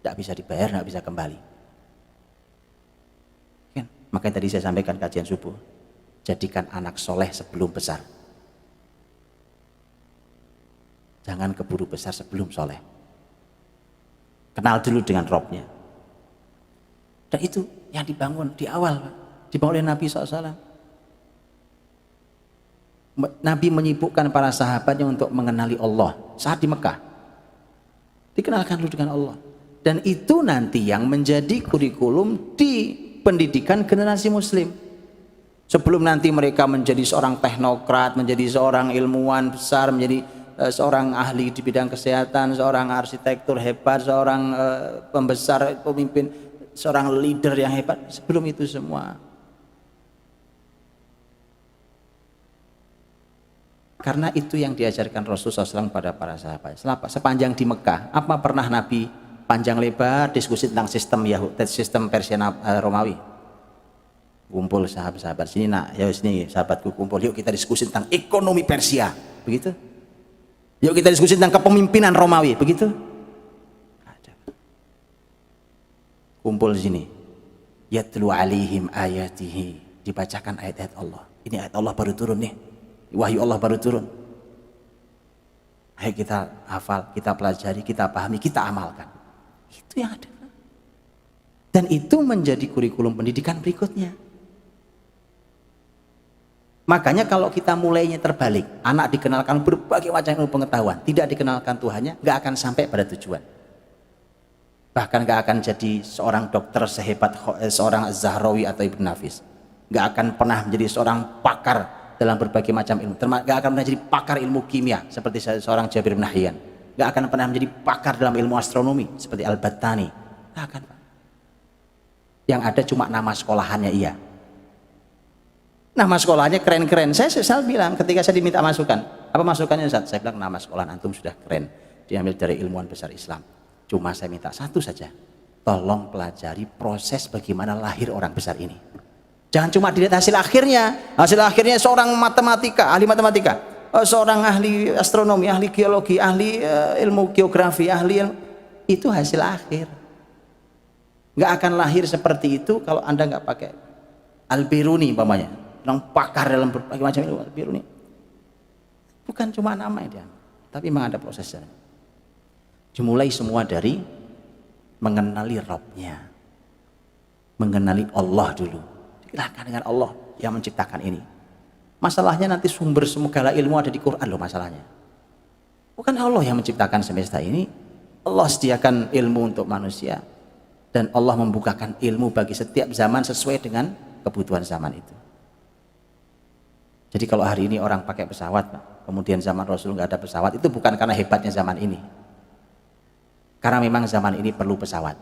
Tidak bisa dibayar, tidak bisa kembali. Kan? Makanya tadi saya sampaikan kajian subuh, jadikan anak soleh sebelum besar. Jangan keburu besar sebelum soleh. Kenal dulu dengan Robnya. Dan itu yang dibangun di awal, Pak. Dibangun oleh Nabi SAW. Nabi menyibukkan para sahabatnya untuk mengenali Allah saat di Mekah. Dikenalkan dulu dengan Allah. Dan itu nanti yang menjadi kurikulum di pendidikan generasi muslim. Sebelum nanti mereka menjadi seorang teknokrat, menjadi seorang ilmuwan besar, menjadi seorang ahli di bidang kesehatan, seorang arsitektur hebat, seorang pembesar, pemimpin, seorang leader yang hebat. Sebelum itu semua, karena itu yang diajarkan Rasulullah SAW pada para sahabat. Sepanjang di Mekah, apa pernah Nabi panjang lebar diskusi tentang sistem Yahudi, sistem Persia Romawi? Kumpul sahabat-sahabat sini, nak, ya sini sahabatku kumpul, yuk kita diskusi tentang ekonomi Persia, begitu? Yuk kita diskusi tentang kepemimpinan Romawi, begitu? Ada. Kumpul sini, yatlu alaihim ayatihi, dibacakan ayat-ayat Allah. Ini ayat Allah baru turun nih, wahyu Allah baru turun. Ayo kita hafal, kita pelajari, kita pahami, kita amalkan. Itu yang ada. Dan itu menjadi kurikulum pendidikan berikutnya. Makanya kalau kita mulainya terbalik, anak dikenalkan berbagai macam ilmu pengetahuan, tidak dikenalkan Tuhannya, nggak akan sampai pada tujuan. Bahkan nggak akan jadi seorang dokter sehebat seorang Az-Zahrawi atau Ibn Nafis. Nggak akan pernah menjadi seorang pakar dalam berbagai macam ilmu. Nggak akan pernah jadi pakar ilmu kimia seperti seorang Jabir bin Hayyan. Nggak akan pernah menjadi pakar dalam ilmu astronomi seperti Al-Battani. Nggak akan. Yang ada cuma nama sekolahannya iya. Nama sekolahnya keren-keren. Saya bilang ketika saya diminta masukan, apa masukannya Ustaz? Saya bilang nama sekolah antum sudah keren, diambil dari ilmuwan besar Islam. Cuma saya minta satu saja, tolong pelajari proses bagaimana lahir orang besar ini. Jangan cuma dilihat hasil akhirnya. Hasil akhirnya seorang matematika, ahli matematika, seorang ahli astronomi, ahli geologi, ahli ilmu geografi, itu hasil akhir. Nggak akan lahir seperti itu kalau Anda nggak pakai Al-Biruni umpamanya. Orang pakar dalam berbagai macam ilmu Al-Biruni. Bukan cuma nama dia, tapi memang ada prosesnya. Dimulai semua dari mengenali Rabbnya, mengenali Allah dulu. Dikenalkan dengan Allah yang menciptakan ini. Masalahnya nanti sumber segala ilmu ada di Quran loh masalahnya. Bukan Allah yang menciptakan semesta ini. Allah sediakan ilmu untuk manusia. Dan Allah membukakan ilmu bagi setiap zaman sesuai dengan kebutuhan zaman itu. Jadi kalau hari ini orang pakai pesawat, kemudian zaman Rasul nggak ada pesawat, itu bukan karena hebatnya zaman ini. Karena memang zaman ini perlu pesawat.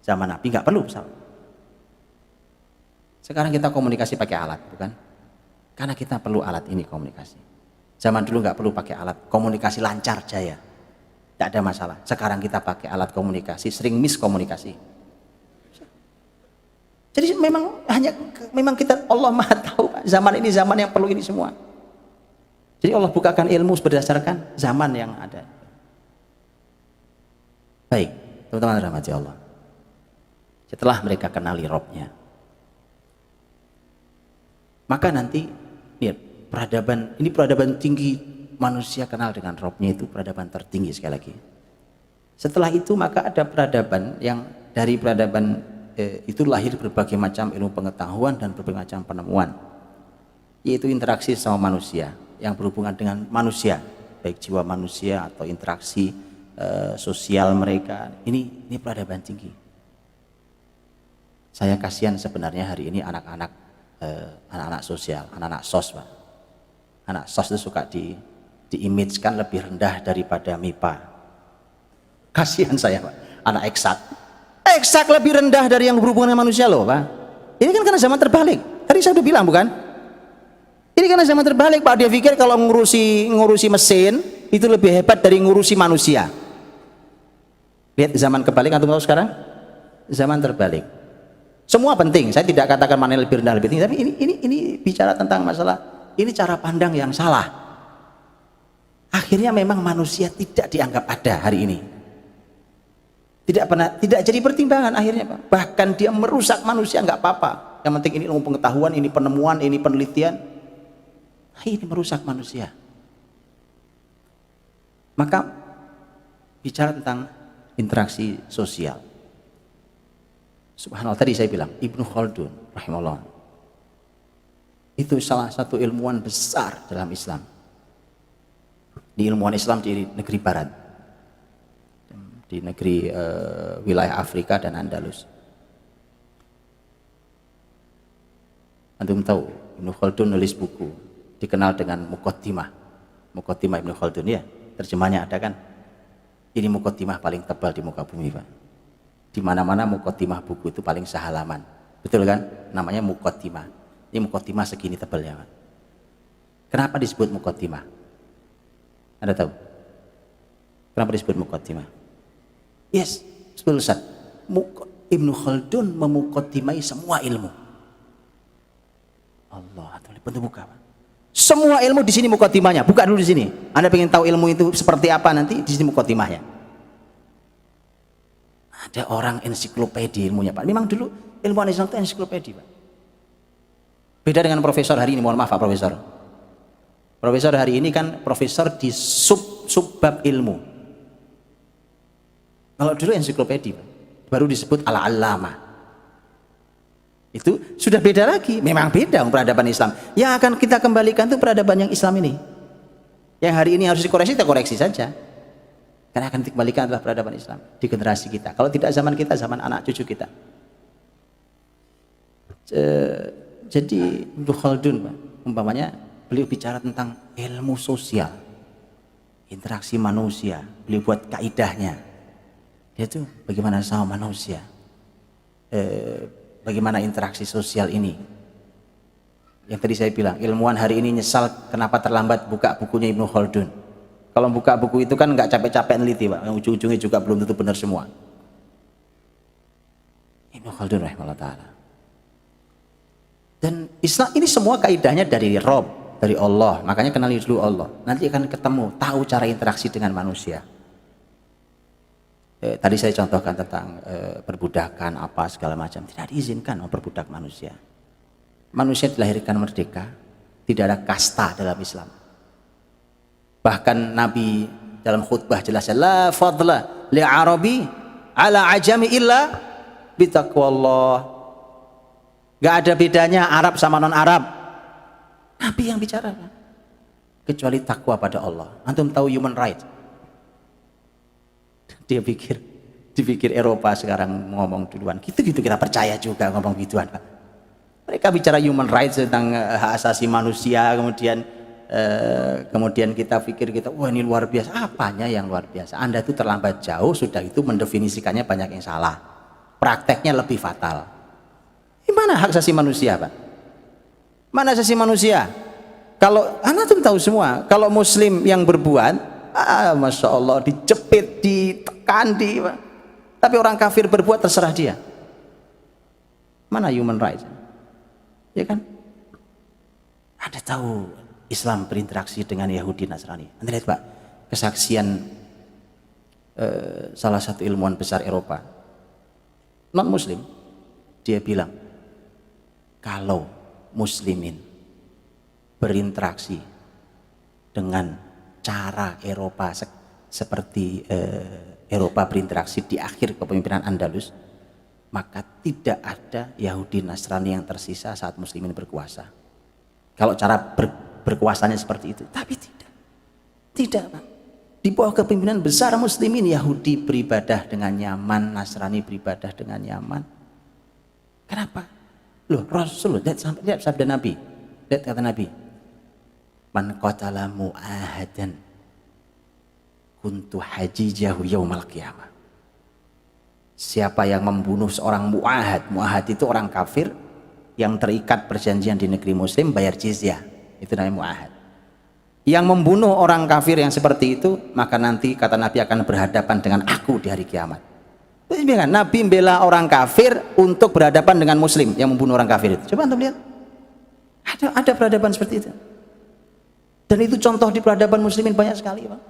Zaman Nabi nggak perlu pesawat. Sekarang kita komunikasi pakai alat, bukan? Karena kita perlu alat ini komunikasi. Zaman dulu nggak perlu pakai alat, komunikasi lancar jaya. Tidak ada masalah. Sekarang kita pakai alat komunikasi, sering miskomunikasi. Jadi memang kita, Allah Maha tahu, zaman ini zaman yang perlu ini semua. Jadi Allah bukakan ilmu berdasarkan zaman yang ada. Baik, teman-teman rahmati Allah. Setelah mereka kenali Robnya, maka nanti lihat peradaban tinggi, manusia kenal dengan Robnya, itu peradaban tertinggi sekali lagi. Setelah itu maka ada peradaban yang dari peradaban itu lahir berbagai macam ilmu pengetahuan dan berbagai macam penemuan, yaitu interaksi sama manusia yang berhubungan dengan manusia, baik jiwa manusia atau interaksi sosial mereka. Ini peradaban tinggi. Saya kasihan sebenarnya hari ini anak-anak sosial, anak-anak sos, Pak. Anak sos itu suka diimage-kan lebih rendah daripada MIPA. Kasihan saya, Pak. Anak eksak lebih rendah dari yang berhubungan dengan manusia loh, Pak. Ini kan karena zaman terbalik. Tadi saya udah bilang, bukan? Ini karena zaman terbalik, Pak. Dia pikir kalau ngurusi mesin itu lebih hebat dari ngurusi manusia. Lihat zaman kebalik, antum tahu sekarang? Zaman terbalik. Semua penting. Saya tidak katakan mana yang lebih rendah lebih tinggi, tapi ini bicara tentang masalah, ini cara pandang yang salah. Akhirnya memang manusia tidak dianggap ada hari ini. Tidak jadi pertimbangan akhirnya, Pak. Bahkan dia merusak manusia, nggak apa-apa. Yang penting ini ilmu pengetahuan, ini penemuan, ini penelitian. Ini merusak manusia. Maka bicara tentang interaksi sosial. Subhanallah, tadi saya bilang Ibnu Khaldun rahimahullah itu salah satu ilmuwan besar dalam Islam, di ilmuwan Islam di negeri barat, di negeri wilayah Afrika dan Andalus. Antum tahu Ibnu Khaldun nulis buku dikenal dengan Muqaddimah Ibnu Khaldun, ya, terjemahnya ada kan. Ini Muqaddimah paling tebal di muka bumi, Pak. Di mana-mana Muqaddimah buku itu paling sehalaman, betul kan? Namanya Muqaddimah. Ini Muqaddimah segini tebalnya, Pak. Kenapa disebut Muqaddimah? Anda tahu kenapa disebut Muqaddimah? Yes, betul Ustaz. Ibnu Khaldun memuqaddimai semua ilmu. Allah, bentuk buka, Pak. Semua ilmu di sini muqaddimahnya. Buka dulu di sini. Anda pengen tahu ilmu itu seperti apa, nanti di sini muqaddimahnya. Ada orang ensiklopedi ilmunya, Pak. Memang dulu ilmuwan Islam itu ensiklopedi, Pak. Beda dengan profesor hari ini. Mohon maaf, Pak Profesor. Profesor hari ini kan profesor di subbab ilmu. Kalau dulu ensiklopedi, Pak. Baru disebut ala-alama. Itu sudah beda lagi. Memang beda peradaban Islam. Yang akan kita kembalikan itu peradaban yang Islam ini. Yang hari ini harus dikoreksi, kita koreksi saja. Karena akan dikembalikan adalah peradaban Islam di generasi kita. Kalau tidak zaman kita, zaman anak cucu kita. Jadi Ibnu Khaldun, Pak, umpamanya beliau bicara tentang ilmu sosial, interaksi manusia. Beliau buat kaidahnya. Dia tuh bagaimana sama manusia. Bagaimana interaksi sosial ini. Yang tadi saya bilang, ilmuwan hari ini nyesal kenapa terlambat buka bukunya Ibnu Khaldun. Kalau buka buku itu kan nggak capek-capek neliti, Pak. Yang ujung-ujungnya juga belum tentu benar semua. Ibnu Khaldun rahimahullah ta'ala. Dan Islam ini semua kaidahnya dari Rabb, dari Allah. Makanya kenali dulu Allah. Nanti akan ketemu, tahu cara interaksi dengan manusia. Tadi saya contohkan tentang perbudakan apa segala macam. Tidak diizinkan memperbudak manusia. Manusia dilahirkan merdeka, tidak ada kasta dalam Islam. Bahkan Nabi dalam khutbah jelas, la fadla li arabi ala ajami illa bitaqwallah. Gak ada bedanya Arab sama non Arab. Nabi yang bicara, kecuali takwa pada Allah. Antum tahu human rights? Dia dipikir Eropa sekarang ngomong duluan. Gitu-gitu kita percaya juga ngomong gituan, Pak. Mereka bicara human rights tentang hak asasi manusia, kemudian kita pikir wah ini luar biasa. Apanya yang luar biasa? Anda itu terlambat jauh, sudah itu mendefinisikannya banyak yang salah. Prakteknya lebih fatal. Gimana hak asasi manusia, Pak? Mana asasi manusia? Kalau Anda tuh tahu semua, kalau Muslim yang berbuat, Masya Allah, dijepit, ditekan, tapi orang kafir berbuat terserah dia. Mana human rights? Ya kan? Ada tahu Islam berinteraksi dengan Yahudi Nasrani. Anda lihat, Pak, kesaksian salah satu ilmuwan besar Eropa, non Muslim, dia bilang kalau Muslimin berinteraksi dengan cara Eropa seperti Eropa berinteraksi di akhir kepemimpinan Andalus, maka tidak ada Yahudi Nasrani yang tersisa saat Muslimin berkuasa. Kalau cara berkuasanya seperti itu, tapi tidak, Pak. Di bawah kepemimpinan besar Muslimin, Yahudi beribadah dengan nyaman, Nasrani beribadah dengan nyaman. Kenapa? Loh, Rasul, lihat sabda Nabi, lihat kata Nabi, man qatala mu'ahadan kuntu hajijahu yaumal qiyamah. Siapa yang membunuh seorang mu'ahad itu orang kafir yang terikat perjanjian di negeri muslim bayar jizyah, itu namanya mu'ahad. Yang membunuh orang kafir yang seperti itu, maka nanti kata Nabi akan berhadapan dengan aku di hari kiamat. Nabi membela orang kafir untuk berhadapan dengan muslim yang membunuh orang kafir itu. Coba antum lihat, ada peradaban seperti itu. Dan itu contoh di peradaban muslimin banyak sekali, Pak.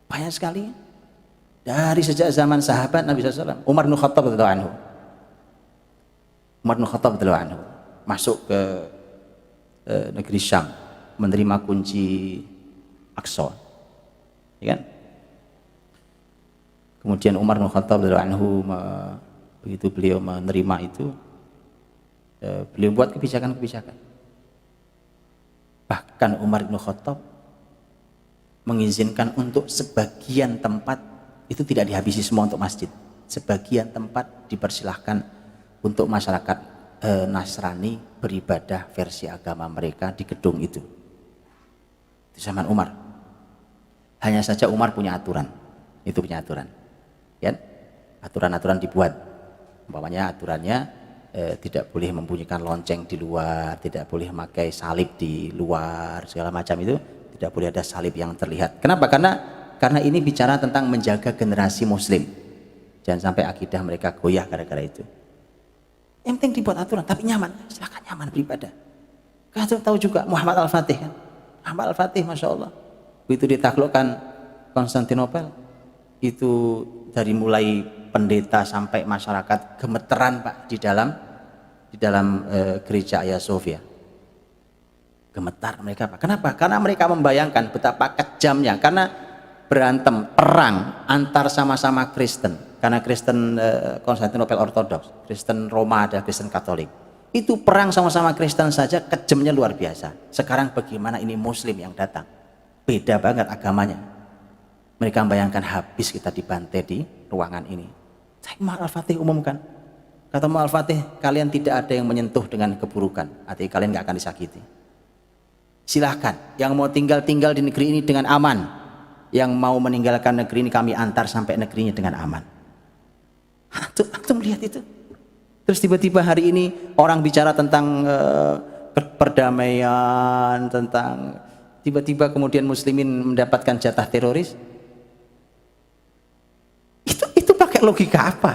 Banyak sekali. Dari sejak zaman sahabat Nabi SAW, Umar bin Khattab radhiyallahu anhu. Umar bin Khattab radhiyallahu anhu masuk ke negeri Syam, menerima kunci Aqsa. Ya kan? Kemudian Umar bin Khattab radhiyallahu anhu begitu beliau menerima itu, beliau buat kebijakan-kebijakan. Bahkan Umar bin Khattab mengizinkan untuk sebagian tempat itu tidak dihabisi semua untuk masjid. Sebagian tempat dipersilahkan untuk masyarakat Nasrani beribadah versi agama mereka di gedung itu. Di zaman Umar. Hanya saja Umar punya aturan. Itu punya aturan. Ya, aturan-aturan dibuat. Umpamanya aturannya tidak boleh membunyikan lonceng di luar, tidak boleh memakai salib di luar, segala macam itu, tidak boleh ada salib yang terlihat. Kenapa? Karena ini bicara tentang menjaga generasi muslim. Jangan sampai akidah mereka goyah gara-gara itu. Yang penting dibuat aturan, tapi nyaman, silakan nyaman beribadah. Kalian tahu juga Muhammad Al-Fatih kan? Muhammad Al-Fatih, Masya Allah. Begitu ditaklukkan Konstantinopel, itu dari mulai pendeta sampai masyarakat gemeteran Pak di dalam gereja Hagia Sophia. Gemetar mereka Pak. Kenapa? Karena mereka membayangkan betapa kejamnya. Karena berantem, perang antar sama-sama Kristen. Karena Kristen Konstantinopel Ortodoks, Kristen Roma ada Kristen Katolik. Itu perang sama-sama Kristen saja kejamnya luar biasa. Sekarang bagaimana ini Muslim yang datang? Beda banget agamanya. Mereka membayangkan habis kita dibantai di ruangan ini. Saya Muhammad Al-Fatih umumkan. Kata Muhammad Al-Fatih, kalian tidak ada yang menyentuh dengan keburukan. Artinya kalian nggak akan disakiti. Silahkan, yang mau tinggal di negeri ini dengan aman. Yang mau meninggalkan negeri ini kami antar sampai negerinya dengan aman. Antum lihat itu. Terus tiba-tiba hari ini orang bicara tentang perdamaian, tentang tiba-tiba kemudian muslimin mendapatkan jatah teroris. Itu pakai logika apa?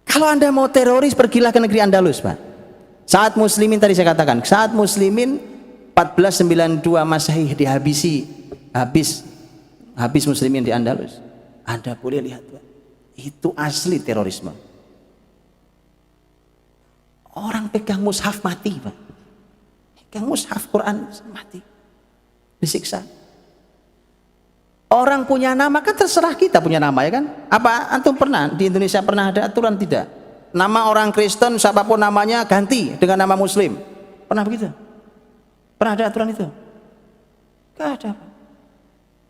Kalau Anda mau teroris, pergilah ke negeri Andalus, Pak. Saat muslimin tadi saya katakan, saat muslimin 1492 Masehi habis muslimin di Andalus. Anda boleh lihat, Pak. Itu asli terorisme. Orang pegang mushaf mati, Pak. Pegang mushaf Quran mati. Disiksa. Orang punya nama kan terserah kita punya nama ya kan? Apa antum pernah di Indonesia pernah ada aturan tidak? Nama orang Kristen siapapun namanya ganti dengan nama Muslim. Pernah begitu? Pernah ada aturan itu? Gak ada.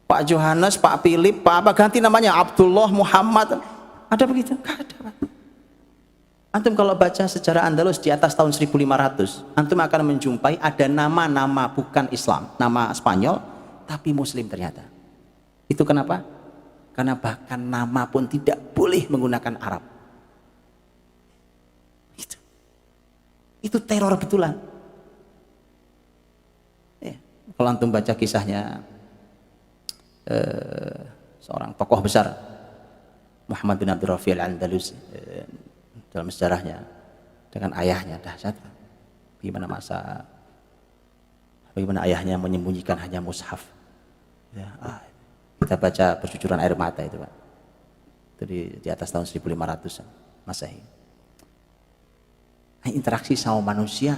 Pak Johannes, Pak Philip, Pak apa ganti namanya Abdullah, Muhammad. Ada begitu? Gak ada, Pak. Antum kalau baca sejarah Andalus di atas tahun 1500, antum akan menjumpai ada nama-nama bukan Islam, nama Spanyol, tapi Muslim ternyata. Itu kenapa? Karena bahkan nama pun tidak boleh menggunakan Arab. Itu teror betulan. Ya, kalau antum baca kisahnya seorang tokoh besar, Muhammad bin Abdul Rafi al-Andalusi, dalam sejarahnya dengan ayahnya dahsyat. Bagaimana ayahnya menyembunyikan hanya mushaf. Ya, kita baca percucuran air mata itu, Pak. Itu di atas tahun 1500 Masehi. Nah, interaksi sama manusia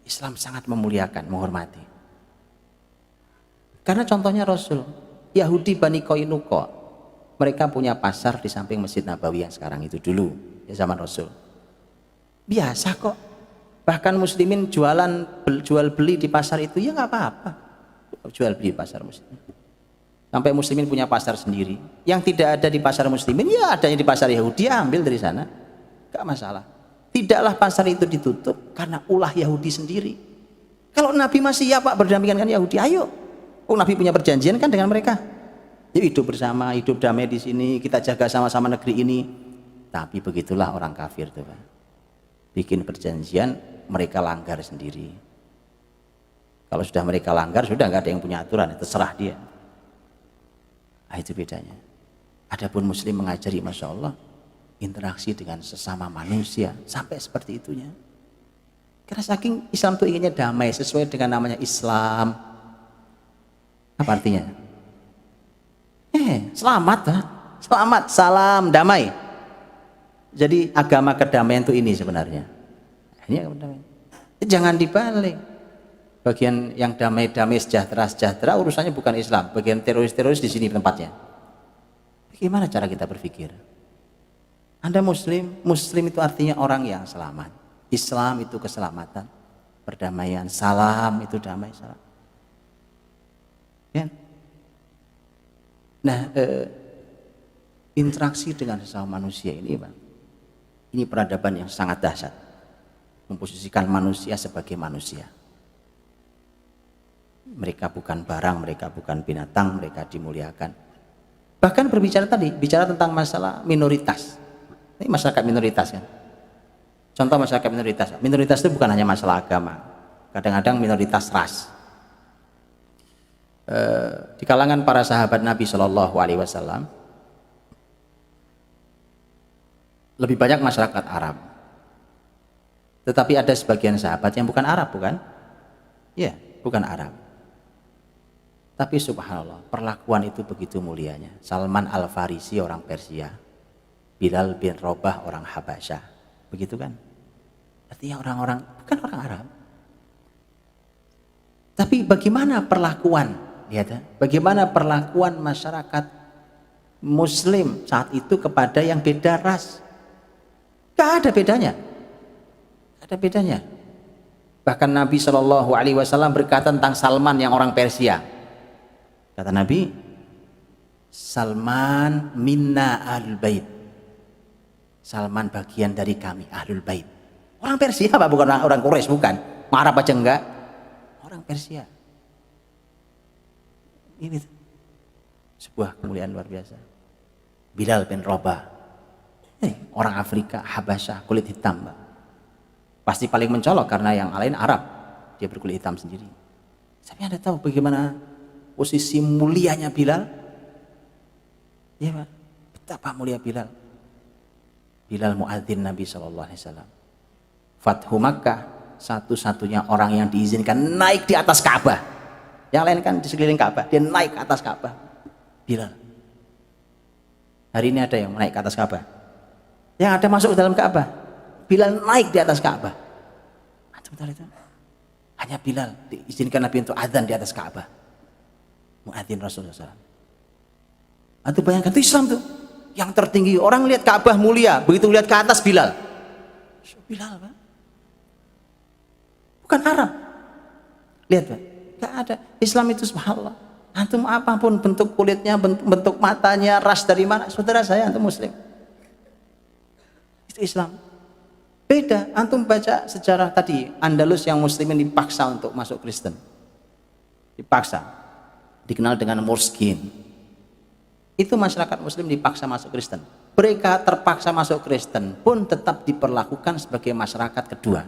Islam sangat memuliakan, menghormati. Karena contohnya Rasul, Yahudi Bani Qainuqa, mereka punya pasar di samping Masjid Nabawi yang sekarang itu dulu, ya zaman Rasul. Biasa kok. Bahkan muslimin jual beli di pasar itu ya nggak apa-apa. Jual beli di pasar muslimin. Sampai muslimin punya pasar sendiri. Yang tidak ada di pasar muslimin ya adanya di pasar Yahudi, ambil dari sana. Nggak masalah. Tidaklah pasar itu ditutup karena ulah Yahudi sendiri. Kalau Nabi masih ya Pak berdampingan dengan Yahudi, ayo. Oh, Nabi punya perjanjian kan dengan mereka. Yuk hidup bersama, hidup damai di sini, kita jaga sama-sama negeri ini. Tapi begitulah orang kafir tuh, Pak. Bikin perjanjian, mereka langgar sendiri. Kalau sudah mereka langgar, sudah nggak ada yang punya aturan, terserah dia. Nah, itu bedanya. Adapun Muslim mengajari, Masya Allah, interaksi dengan sesama manusia sampai seperti itunya. Karena saking Islam itu inginnya damai sesuai dengan namanya Islam. Apa artinya? Selamat, Pak. Selamat, salam, damai. Jadi agama kedamaian itu ini sebenarnya. Ini agama damai. Jangan dibalik. Bagian yang damai-damai sejahtera urusannya bukan Islam. Bagian teroris-teroris di sini tempatnya. Bagaimana cara kita berpikir? Anda Muslim, Muslim itu artinya orang yang selamat. Islam itu keselamatan, perdamaian. Salam itu damai, salam. Ya. Nah, interaksi dengan sesama manusia ini, Bang, ini peradaban yang sangat dahsyat. Memposisikan manusia sebagai manusia. Mereka bukan barang, mereka bukan binatang, mereka dimuliakan. Bahkan berbicara tadi, bicara tentang masalah minoritas. Ini masyarakat minoritas kan. Contoh masyarakat minoritas. Minoritas itu bukan hanya masalah agama. Kadang-kadang minoritas ras. Di kalangan para sahabat Nabi Shallallahu Alaihi Wasallam lebih banyak masyarakat Arab. Tetapi ada sebagian sahabat yang bukan Arab, bukan? Ya, bukan Arab. Tapi subhanallah, perlakuan itu begitu mulianya. Salman Al-Farisi orang Persia, Bilal bin Rabah orang Habasyah, begitu kan? Artinya orang-orang bukan orang Arab. Tapi bagaimana perlakuan? Lihat ya, bagaimana perlakuan masyarakat Muslim saat itu kepada yang beda ras? Gak ada bedanya. Gak ada bedanya. Bahkan Nabi Shallallahu Alaihi Wasallam berkata tentang Salman yang orang Persia. Kata Nabi, Salman minna ahlul bait. Salman bagian dari kami ahlul bait. Orang Persia apa? Bukan orang Quraisy, bukan. Arab aja enggak. Orang Persia. Ini sebuah kemuliaan luar biasa. Bilal bin Rabah. Orang Afrika, Habasyah, kulit hitam, Mbak. Pasti paling mencolok karena yang lain Arab. Dia berkulit hitam sendiri. Tapi Anda tahu bagaimana posisi mulianya Bilal? Ya, Pak. Betapa mulia Bilal. Bilal muadzin Nabi Shallallahu Alaihi Wasallam. Fathu Makkah, satu-satunya orang yang diizinkan naik di atas Ka'bah. Yang lain kan di sekeliling Ka'bah, dia naik ke atas Ka'bah. Bilal. Hari ini ada yang naik ke atas Ka'bah? Yang ada masuk ke dalam Ka'bah. Bilal naik di atas Ka'bah. Sebentar itu. Hanya Bilal diizinkan Nabi untuk azan di atas Ka'bah. Muadzin Rasulullah SAW. Atau bayangkan itu Islam tuh, yang tertinggi. Orang lihat Ka'bah mulia, begitu lihat ke atas Bilal. Bilal, Pak. Bukan Arab. Lihat, Pak. Gak ada. Islam itu subhanallah. Antum apapun bentuk kulitnya, bentuk matanya, ras dari mana, saudara saya antum Muslim. Itu Islam. Beda. Antum baca sejarah tadi, Andalus yang Muslimin dipaksa untuk masuk Kristen. Dipaksa. Dikenal dengan Murskin. Itu masyarakat Muslim dipaksa masuk Kristen. Mereka terpaksa masuk Kristen pun tetap diperlakukan sebagai masyarakat kedua.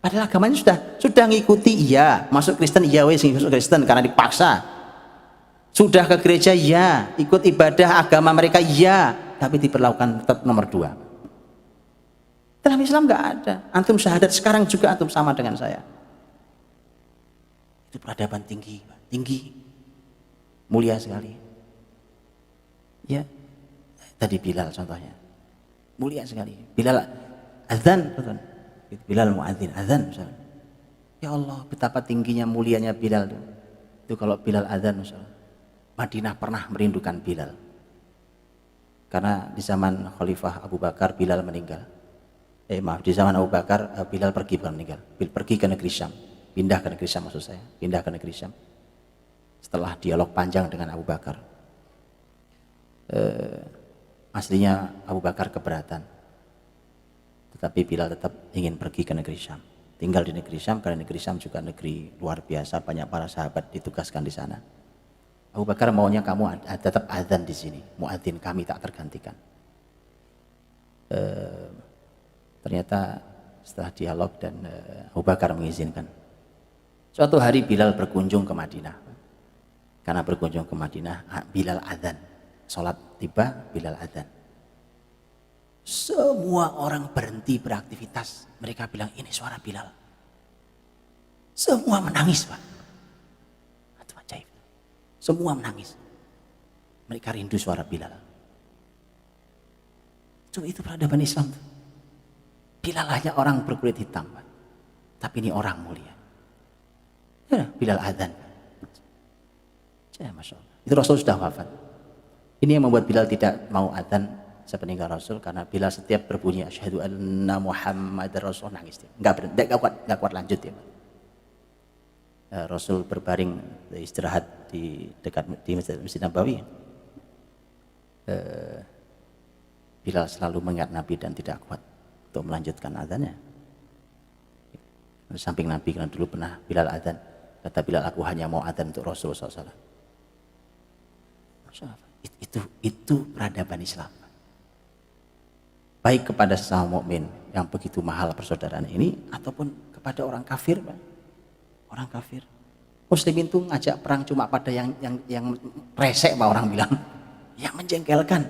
Padahal agamanya sudah ngikuti, iya, masuk Kristen, iya wes masuk Kristen karena dipaksa. Sudah ke gereja, iya, ikut ibadah agama mereka, iya, tapi diperlakukan tetap nomor dua. Dalam Islam nggak ada. Antum syahadat sekarang juga antum sama dengan saya. Itu peradaban tinggi, tinggi. Mulia sekali. Ya, tadi Bilal contohnya. Mulia sekali. Bilal azan, Bilal muadzin azan misalnya. Ya Allah, betapa tingginya mulianya Bilal itu. Itu kalau Bilal azan misalnya. Madinah pernah merindukan Bilal. Karena di zaman Khalifah Abu Bakar Bilal meninggal. Di zaman Abu Bakar Bilal pergi, bukan meninggal. Pergi ke negeri Syam. Pindah ke negeri Syam maksud saya. Pindah ke negeri Syam. Setelah dialog panjang dengan Abu Bakar, aslinya Abu Bakar keberatan, tetapi Bilal tetap ingin pergi ke negeri Syam, tinggal di negeri Syam karena negeri Syam juga negeri luar biasa, banyak para sahabat ditugaskan di sana. Abu Bakar maunya kamu tetap azan di sini, muadzin kami tak tergantikan. Ternyata setelah dialog dan Abu Bakar mengizinkan. Suatu hari Bilal berkunjung ke Madinah. Karena berkunjung ke Madinah, Bilal adzan. Sholat tiba, Bilal adzan. Semua orang berhenti beraktivitas. Mereka bilang, ini suara Bilal. Semua menangis, Pak. Itu ajaib. Semua menangis. Mereka rindu suara Bilal. Itu peradaban Islam. Bilal hanya orang berkulit hitam, Pak. Tapi ini orang mulia. Ya, Bilal adzan. Ya, Masya Allah. Itu Rasul sudah wafat. Ini yang membuat Bilal tidak mau adzan sepeninggal Rasul, karena Bilal setiap berbunyi asyhadu anna Muhammadar Rasul nangis dia. Enggak kuat lanjut ya. Rasul berbaring istirahat di dekat di Masjid Nabawi. Bilal selalu mengingat Nabi dan tidak kuat untuk melanjutkan adzannya. Di samping Nabi, karena dulu pernah Bilal adzan, kata Bilal, aku hanya mau adzan untuk Rasul SAW. Itu peradaban Islam. Baik kepada sesama mukmin yang begitu mahal persaudaraan ini, ataupun kepada orang kafir, orang kafir. Muslimin itu ngajak perang cuma pada yang resek, Pak, orang bilang, yang menjengkelkan,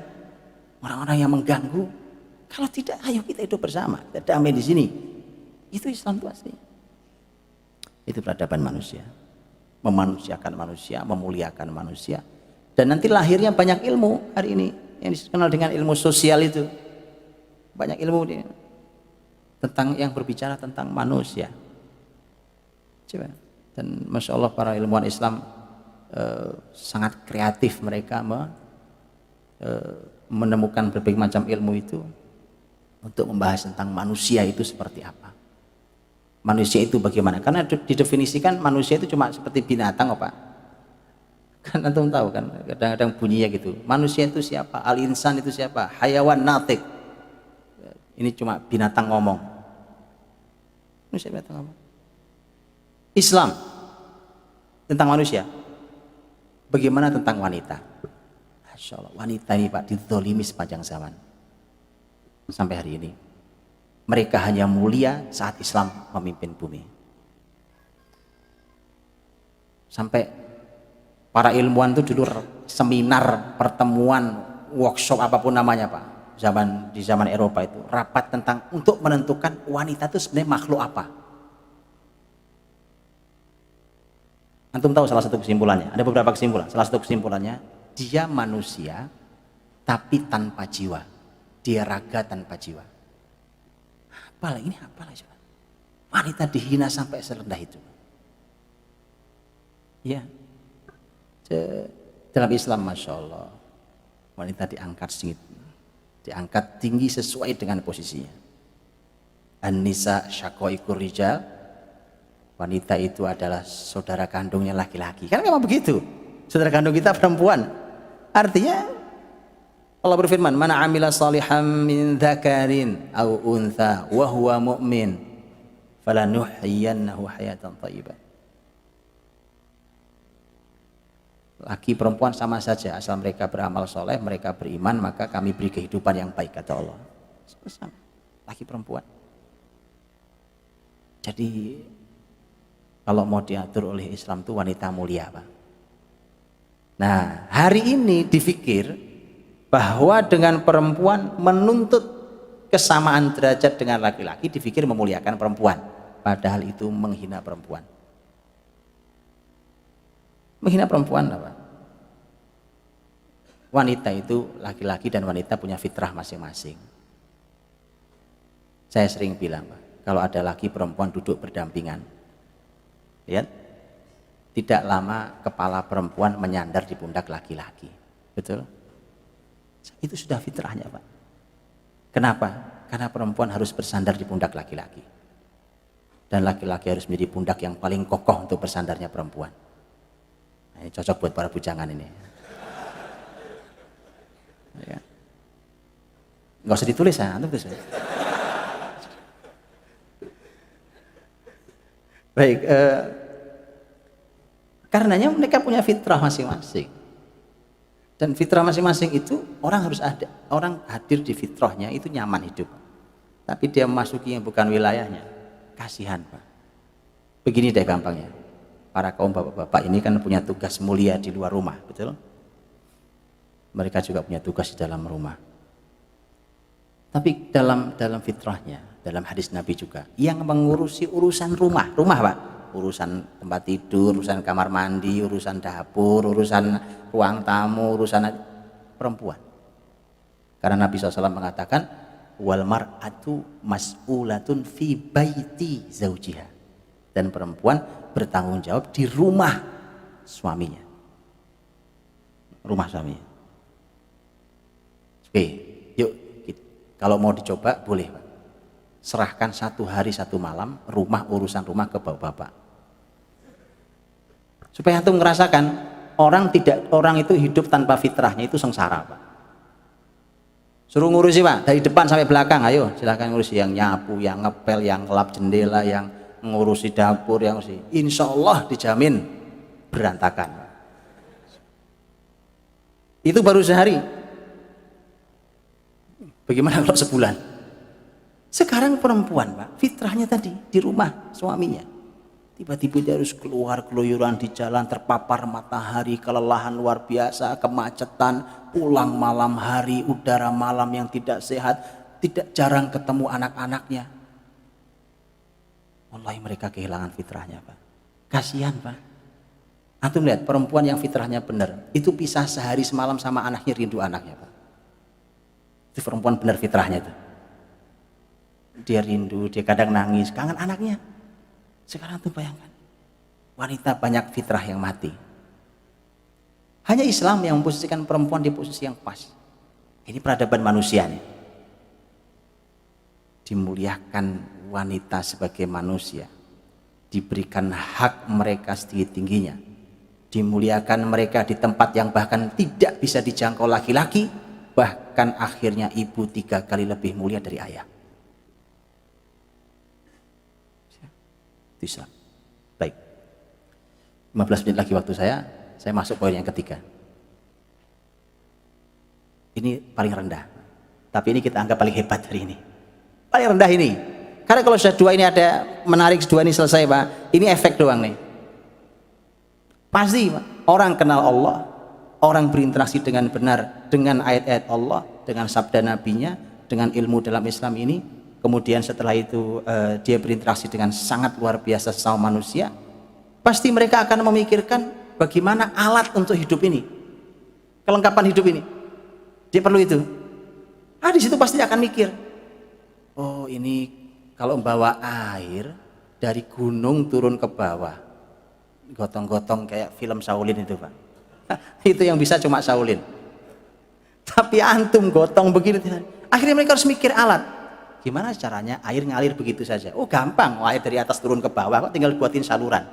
orang-orang yang mengganggu. Kalau tidak, ayo kita hidup bersama, kita damai di sini. Itu Islam itu asli. Itu peradaban manusia, memanusiakan manusia, memuliakan manusia. Dan nanti lahirnya banyak ilmu hari ini yang dikenal dengan ilmu sosial itu. Banyak ilmu tentang yang berbicara tentang manusia. Coba. Dan Masya Allah para ilmuwan Islam sangat kreatif mereka menemukan berbagai macam ilmu itu untuk membahas tentang manusia itu seperti apa. Manusia itu bagaimana? Karena didefinisikan manusia itu cuma seperti binatang, Pak. Kan antum tahu kan, kadang-kadang bunyinya gitu. Manusia itu siapa? Al-insan itu siapa? Hayawan natik. Ini cuma binatang ngomong. Manusia binatang ngomong. Islam tentang manusia. Bagaimana tentang wanita? Masya Allah, wanita ini Pak dizolimi sepanjang zaman. Sampai hari ini. Mereka hanya mulia saat Islam memimpin bumi. Sampai para ilmuwan itu dulu seminar, pertemuan, workshop apapun namanya Pak. Di zaman Eropa itu rapat tentang untuk menentukan wanita itu sebenarnya makhluk apa. Antum tahu salah satu kesimpulannya? Ada beberapa kesimpulan. Salah satu kesimpulannya, dia manusia tapi tanpa jiwa. Dia raga tanpa jiwa. Apalah ini, apalah coba. Wanita dihina sampai serendah itu. Ya. Dalam Islam Masya Allah, wanita diangkat tinggi sesuai dengan posisinya. An-nisa syaqaiqur rijal, wanita itu adalah saudara kandungnya laki-laki. Kan memang begitu, saudara kandung kita perempuan. Artinya Allah berfirman, "Man 'amila shalihan min dzakarin aw untha wa huwa mu'min, falanuhyiyannahu hayatan thayyibah." Laki perempuan sama saja, asal mereka beramal soleh, mereka beriman, maka kami beri kehidupan yang baik, kata Allah. Sama, laki perempuan. Jadi kalau mau diatur oleh Islam itu wanita mulia, Pak. Nah, hari ini dipikir bahwa dengan perempuan menuntut kesamaan derajat dengan laki-laki, dipikir memuliakan perempuan, padahal itu menghina perempuan. Menghina perempuan apa? Wanita itu, laki-laki dan wanita punya fitrah masing-masing. Saya sering bilang, Pak, kalau ada laki perempuan duduk berdampingan, lihat, tidak lama kepala perempuan menyandar di pundak laki-laki. Betul? Itu sudah fitrahnya, Pak. Kenapa? Karena perempuan harus bersandar di pundak laki-laki. Dan laki-laki harus menjadi pundak yang paling kokoh untuk bersandarnya perempuan. Nah, ini cocok buat para bujangan ini. Ya. Nggak usah ditulis ya, antum tulis. Baik, karenanya mereka punya fitrah masing-masing. Dan fitrah masing-masing itu orang harus ada, orang hadir di fitrahnya itu nyaman hidup. Tapi dia memasuki yang bukan wilayahnya, kasihan, Pak. Begini deh gampangnya. Para kaum bapak-bapak ini kan punya tugas mulia di luar rumah, betul? Mereka juga punya tugas di dalam rumah. Tapi dalam fitrahnya, dalam hadis Nabi juga, yang mengurusi urusan rumah, Pak, urusan tempat tidur, urusan kamar mandi, urusan dapur, urusan ruang tamu, urusan perempuan. Karena Nabi SAW mengatakan, wal mar'atu mas'ulatun fi baiti zaujiha. Dan perempuan bertanggung jawab di rumah suaminya. Rumah suaminya. Oke, yuk kalau mau dicoba boleh Pak. Serahkan 1 hari 1 malam urusan rumah ke bapak-bapak. Supaya antum ngerasakan orang itu hidup tanpa fitrahnya itu sengsara Pak. Suruh ngurusi Pak, dari depan sampai belakang, ayo silahkan ngurusi, yang nyapu, yang ngepel, yang ngelap jendela, yang ngurusi dapur, yang ngurusi. Insya Allah dijamin berantakan. Itu baru sehari. Bagaimana kalau sebulan? Sekarang perempuan Pak, fitrahnya tadi di rumah suaminya. Tiba-tiba dia harus keluar keluyuran di jalan, terpapar matahari, kelelahan luar biasa, kemacetan, pulang malam hari, udara malam yang tidak sehat, jarang ketemu anak-anaknya. Wallahi mereka kehilangan fitrahnya Pak. Kasihan Pak. Antum lihat perempuan yang fitrahnya benar, itu pisah sehari semalam sama anaknya, rindu anaknya Pak. Itu perempuan benar fitrahnya itu. Dia rindu, dia kadang nangis, kangen anaknya. Sekarang tuh bayangkan, wanita banyak fitrah yang mati. Hanya Islam yang memposisikan perempuan di posisi yang pas. Ini peradaban manusia nih. Dimuliakan wanita sebagai manusia, diberikan hak mereka setinggi-tingginya, dimuliakan mereka di tempat yang bahkan tidak bisa dijangkau laki-laki, bahkan akhirnya ibu 3 kali lebih mulia dari ayah. Islam. Baik. 15 menit lagi waktu saya masuk poin yang ketiga. Ini paling rendah. Tapi ini kita anggap paling hebat hari ini. Paling rendah ini. Karena kalau sudah 2 ini ada menarik, 2 ini selesai Pak, ini efek doang nih. Pasti Pak, orang kenal Allah, orang berinteraksi dengan benar dengan ayat-ayat Allah, dengan sabda nabinya, dengan ilmu dalam Islam ini. Kemudian setelah itu dia berinteraksi dengan sangat luar biasa sama manusia, pasti mereka akan memikirkan bagaimana alat untuk hidup ini, kelengkapan hidup ini. Dia perlu itu. Di situ pasti akan mikir, oh ini kalau membawa air dari gunung turun ke bawah, gotong-gotong kayak film Shaolin itu Pak. Itu yang bisa cuma Shaolin. Tapi antum gotong begitu, akhirnya mereka harus mikir alat. Gimana caranya air ngalir begitu saja? Oh gampang, air dari atas turun ke bawah kok, tinggal buatin saluran.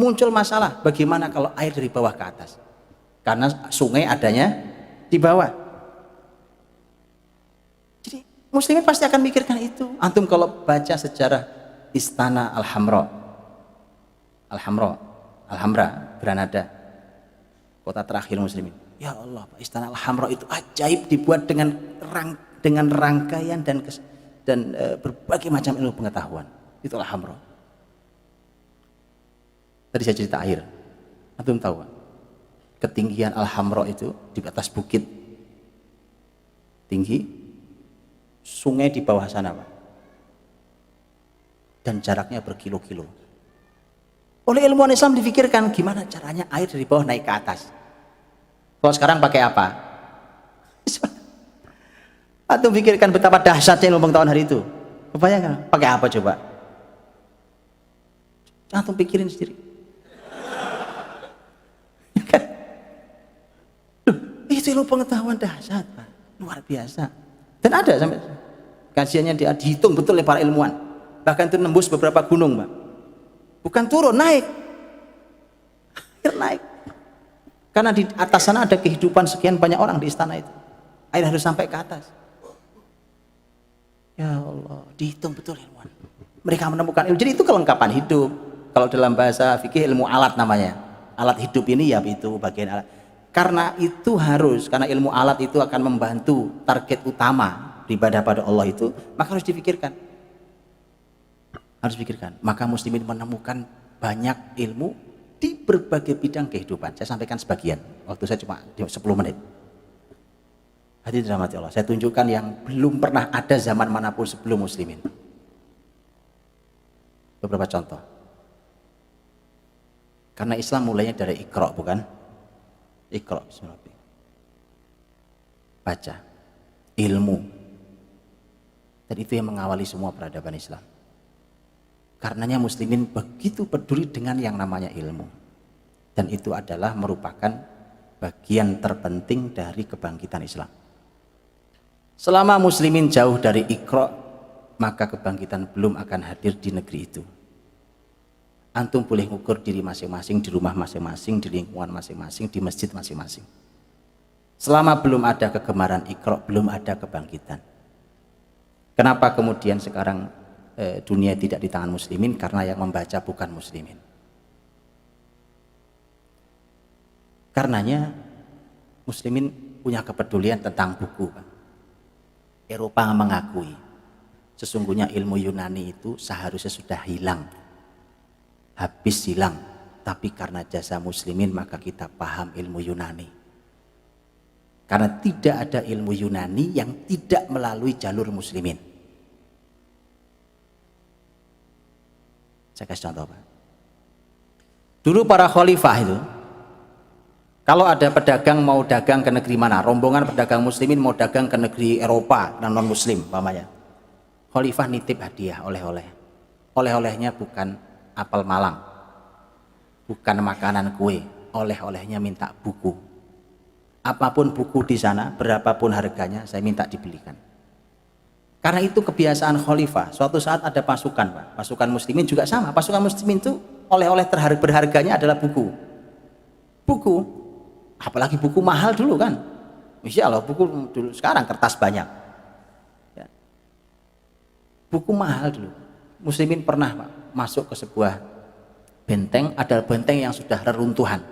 Muncul masalah, bagaimana kalau air dari bawah ke atas? Karena sungai adanya di bawah. Jadi muslimin pasti akan mikirkan itu. Antum kalau baca sejarah Istana Alhambra, Granada, kota terakhir muslimin. Ya Allah, Istana Alhambra itu ajaib, dibuat dengan rangkaian dan berbagai macam ilmu pengetahuan. Itulah Alhambra. Tadi saya cerita air. Antum tahu kan? Ketinggian Alhambra itu di atas bukit tinggi, sungai di bawah sana Pak. Dan jaraknya berkilo-kilo. Oleh ilmuwan Islam difikirkan gimana caranya air dari bawah naik ke atas. Kalau sekarang pakai apa? Atau pikirkan betapa dahsyatnya ilmu pengetahuan hari itu. Kebayangkan pakai apa coba? Antum pikirin sendiri. Kan? Itu ilmu pengetahuan dahsyat Pak. Luar biasa. Dan ada sampai kajiannya dihitung betul oleh para ilmuwan. Bahkan itu nembus beberapa gunung Pak. Bukan turun, naik. Naik. Karena di atas sana ada kehidupan sekian banyak orang di istana itu. Air harus sampai ke atas. Ya Allah, dihitung betul ilmuwan. Mereka menemukan ilmu. Jadi itu kelengkapan hidup. Kalau dalam bahasa fikih ilmu alat namanya. Alat hidup ini ya itu bagian alat. Karena itu harus, karena ilmu alat itu akan membantu target utama beribadah pada Allah itu, maka harus dipikirkan. Harus dipikirkan. Maka muslimin menemukan banyak ilmu di berbagai bidang kehidupan. Saya sampaikan sebagian. Waktu saya cuma 10 menit. Hadirin dirahmati Allah, saya tunjukkan yang belum pernah ada zaman manapun sebelum muslimin. Beberapa contoh. Karena Islam mulainya dari Iqra, bukan? Iqra, bismillah. Baca, ilmu. Dan itu yang mengawali semua peradaban Islam. Karenanya muslimin begitu peduli dengan yang namanya ilmu. Dan itu adalah merupakan bagian terpenting dari kebangkitan Islam. Selama muslimin jauh dari Iqra, maka kebangkitan belum akan hadir di negeri itu. Antum boleh ngukur diri masing-masing, di rumah masing-masing, di lingkungan masing-masing, di masjid masing-masing. Selama belum ada kegemaran Iqra, belum ada kebangkitan. Kenapa kemudian sekarang dunia tidak di tangan muslimin? Karena yang membaca bukan muslimin. Karenanya muslimin punya kepedulian tentang buku. Eropa mengakui sesungguhnya ilmu Yunani itu seharusnya sudah hilang, habis hilang, tapi karena jasa muslimin maka kita paham ilmu Yunani. Karena tidak ada ilmu Yunani yang tidak melalui jalur muslimin. Saya kasih contoh, Pak. Dulu para khalifah itu, kalau ada pedagang mau dagang ke negeri mana, rombongan pedagang muslimin mau dagang ke negeri Eropa dan non muslim umpamanya, khalifah nitip hadiah, oleh-oleh. Oleh-olehnya bukan apel Malang, bukan makanan kue, oleh-olehnya minta buku. Apapun buku di sana, berapapun harganya, saya minta dibelikan. Karena itu kebiasaan khalifah. Suatu saat ada pasukan, Pak. Pasukan muslimin juga sama. Pasukan muslimin itu oleh-oleh berharganya adalah buku. Buku, apalagi buku mahal dulu kan. Insya Allah buku dulu, sekarang kertas banyak. Ya. Buku mahal dulu. Muslimin pernah, Pak, masuk ke sebuah benteng, ada benteng yang sudah reruntuhan.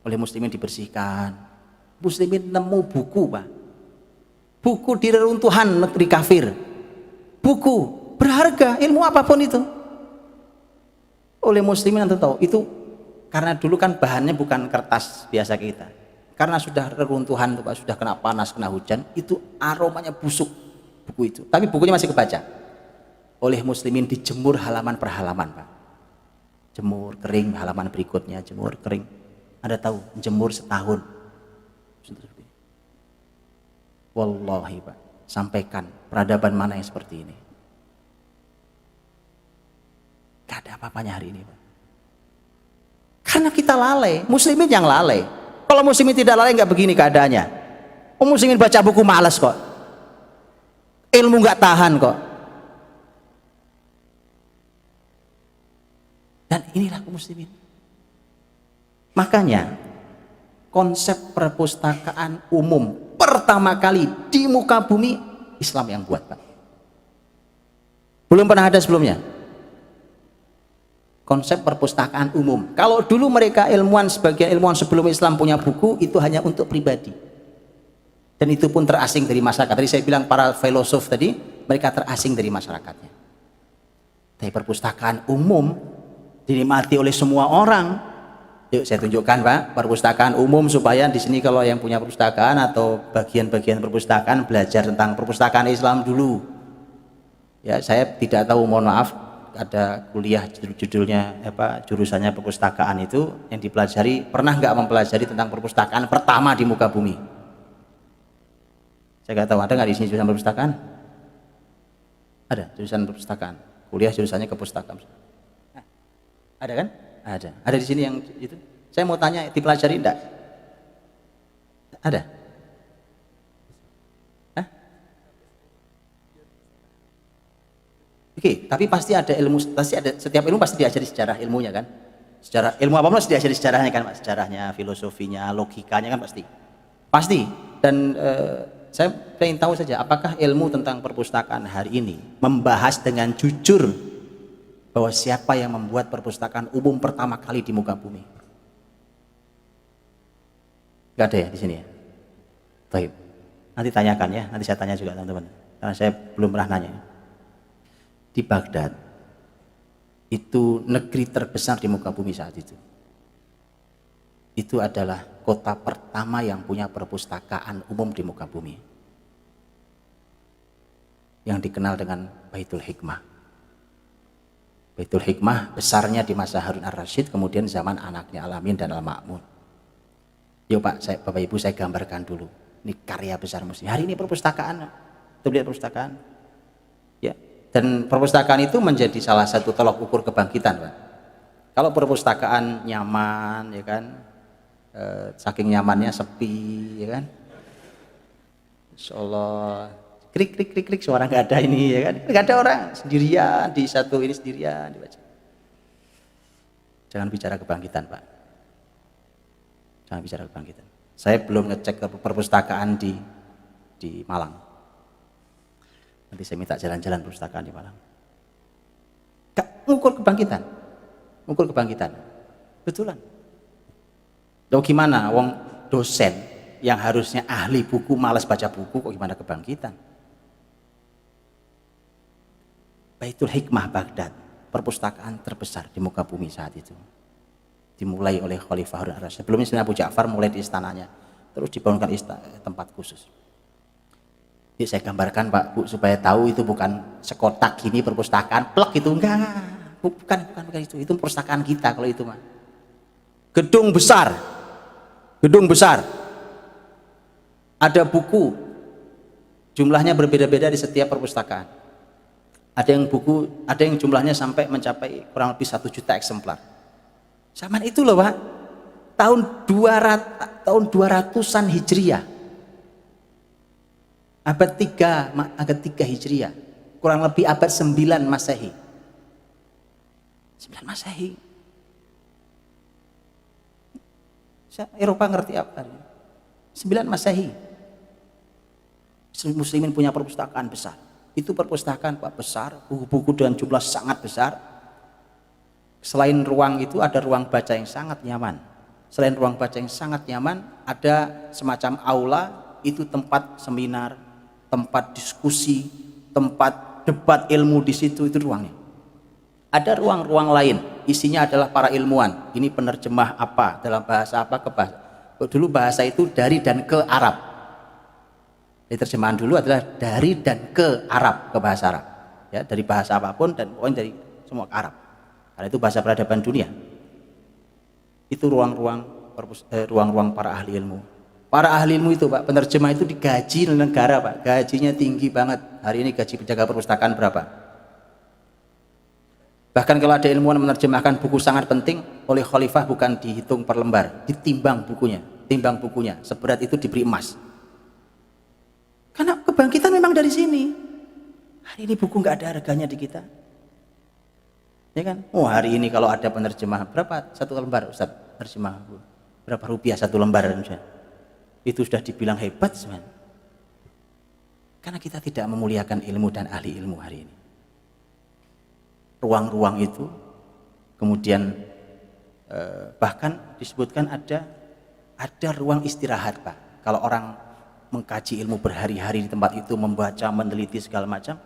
Oleh muslimin dibersihkan. Muslimin nemu buku, Pak. Buku di reruntuhan negeri kafir. Buku berharga, ilmu apapun itu. Oleh muslimin Anda tahu, itu karena dulu kan bahannya bukan kertas biasa kita. Karena sudah reruntuhan, Pak, sudah kena panas, kena hujan, itu aromanya busuk buku itu. Tapi bukunya masih kebaca. Oleh muslimin dijemur halaman per halaman, Pak. Jemur kering, halaman berikutnya jemur kering. Anda tahu, jemur setahun. Wallahi, Pak, sampaikan peradaban mana yang seperti ini. Gak ada apa-apanya hari ini, Pak. Karena kita lalai, muslimin yang lalai. Kalau muslimin tidak lalai nggak begini keadaannya. Muslimin baca buku malas kok. Ilmu nggak tahan kok. Dan inilah kaum muslimin. Makanya konsep perpustakaan umum pertama kali di muka bumi Islam yang buat, Pak. Belum pernah ada sebelumnya. Konsep perpustakaan umum. Kalau dulu mereka ilmuwan, sebagian ilmuwan sebelum Islam punya buku, itu hanya untuk pribadi. Dan itu pun terasing dari masyarakat. Tadi saya bilang para filosof tadi, mereka terasing dari masyarakatnya. Tapi perpustakaan umum dinikmati oleh semua orang. Yuk saya tunjukkan, Pak, perpustakaan umum supaya di sini kalau yang punya perpustakaan atau bagian-bagian perpustakaan belajar tentang perpustakaan Islam dulu. Ya, saya tidak tahu, mohon maaf, ada kuliah judulnya apa, jurusannya perpustakaan itu yang dipelajari, pernah nggak mempelajari tentang perpustakaan pertama di muka bumi? Saya nggak tahu, ada nggak di sini jurusan perpustakaan? Ada jurusan perpustakaan, kuliah jurusannya kepustakaan. Ada kan? Ada di sini yang itu. Saya mau tanya, dipelajari enggak? Ada? Hah? Oke, tapi pasti ada ilmu, pasti ada, setiap ilmu pasti diajari sejarah ilmunya kan? Sejarah ilmu apa pun pasti diajari sejarahnya kan, Pak? Sejarahnya, filosofinya, logikanya kan pasti. Pasti. Dan saya ingin tahu saja, apakah ilmu tentang perpustakaan hari ini membahas dengan jujur bahwa siapa yang membuat perpustakaan umum pertama kali di muka bumi? Gak ada ya di sini ya? Baik. Nanti tanyakan ya, nanti saya tanya juga teman-teman, karena saya belum pernah nanya. Di Baghdad, itu negeri terbesar di muka bumi saat itu. Itu adalah kota pertama yang punya perpustakaan umum di muka bumi, yang dikenal dengan Baitul Hikmah. Baitul Hikmah besarnya di masa Harun ar-Rasyid, kemudian zaman anaknya Al-Amin dan Al-Ma'mun. Yuk Pak, Bapak Ibu, saya gambarkan dulu. Ini karya besar muslim. Hari ini perpustakaan, itu lihat perpustakaan. Ya, dan perpustakaan itu menjadi salah satu tolok ukur kebangkitan, Pak. Kalau perpustakaan nyaman, ya kan, saking nyamannya sepi, ya kan. Insya Allah, klik klik klik klik, suara nggak ada ini ya kan, nggak ada orang, sendirian di satu ini, sendirian dibaca. Jangan bicara kebangkitan Pak, jangan bicara kebangkitan. Saya belum ngecek ke perpustakaan di Malang. Nanti saya minta jalan-jalan perpustakaan di Malang. Ngukur kebangkitan, ngukur kebangkitan, betulan. Loh gimana, wong dosen yang harusnya ahli buku malas baca buku, kok gimana kebangkitan? Baitul Hikmah Baghdad, perpustakaan terbesar di muka bumi saat itu, dimulai oleh Khalifah Harun ar-Rasyid. Sebelumnya Sayyidina Abu Ja'far mulai di istananya, terus dibangunkan tempat khusus. Jadi saya gambarkan Pak Bu supaya tahu itu bukan sekotak gini perpustakaan plek itu, enggak, bukan itu perpustakaan kita kalau itu mah. Gedung besar, ada buku, jumlahnya berbeda-beda di setiap perpustakaan. Ada yang jumlahnya sampai mencapai kurang lebih 1 juta eksemplar. Zaman itu loh Pak, tahun 200-an Hijriah, abad 3 Hijriah, kurang lebih abad 9 Masehi. 9 Masehi. Eropa ngerti apa? 9 Masehi. Muslimin punya perpustakaan besar. Itu perpustakaan Pak besar, buku-buku dengan jumlah sangat besar. Selain ruang itu ada ruang baca yang sangat nyaman. Selain ruang baca yang sangat nyaman, ada semacam aula, itu tempat seminar, tempat diskusi, tempat debat ilmu di situ, itu ruangnya. Ada ruang-ruang lain, isinya adalah para ilmuwan. Ini penerjemah apa, dalam bahasa apa ke bahasa. Dulu bahasa itu dari dan ke Arab. Jadi terjemahan dulu adalah dari dan ke Arab, ke bahasa Arab. Ya, dari bahasa apapun dan pokoknya dari semua ke Arab. Karena itu bahasa peradaban dunia. Itu ruang-ruang para ahli ilmu. Para ahli ilmu itu Pak, penerjemah itu digaji negara Pak, gajinya tinggi banget. Hari ini gaji penjaga perpustakaan berapa? Bahkan kalau ada ilmuwan menerjemahkan buku sangat penting oleh khalifah, bukan dihitung per lembar, ditimbang bukunya, timbang bukunya, seberat itu diberi emas. Karena kebangkitan memang dari sini. Hari ini buku nggak ada harganya di kita, ya kan? Oh hari ini kalau ada penerjemah berapa satu lembar Ustaz, terjemah berapa rupiah satu lembar Ustaz? Itu sudah dibilang hebat sebenarnya. Karena kita tidak memuliakan ilmu dan ahli ilmu hari ini. Ruang-ruang itu kemudian bahkan disebutkan ada ruang istirahat Pak. Kalau orang mengkaji ilmu berhari-hari di tempat itu, membaca, meneliti segala macam,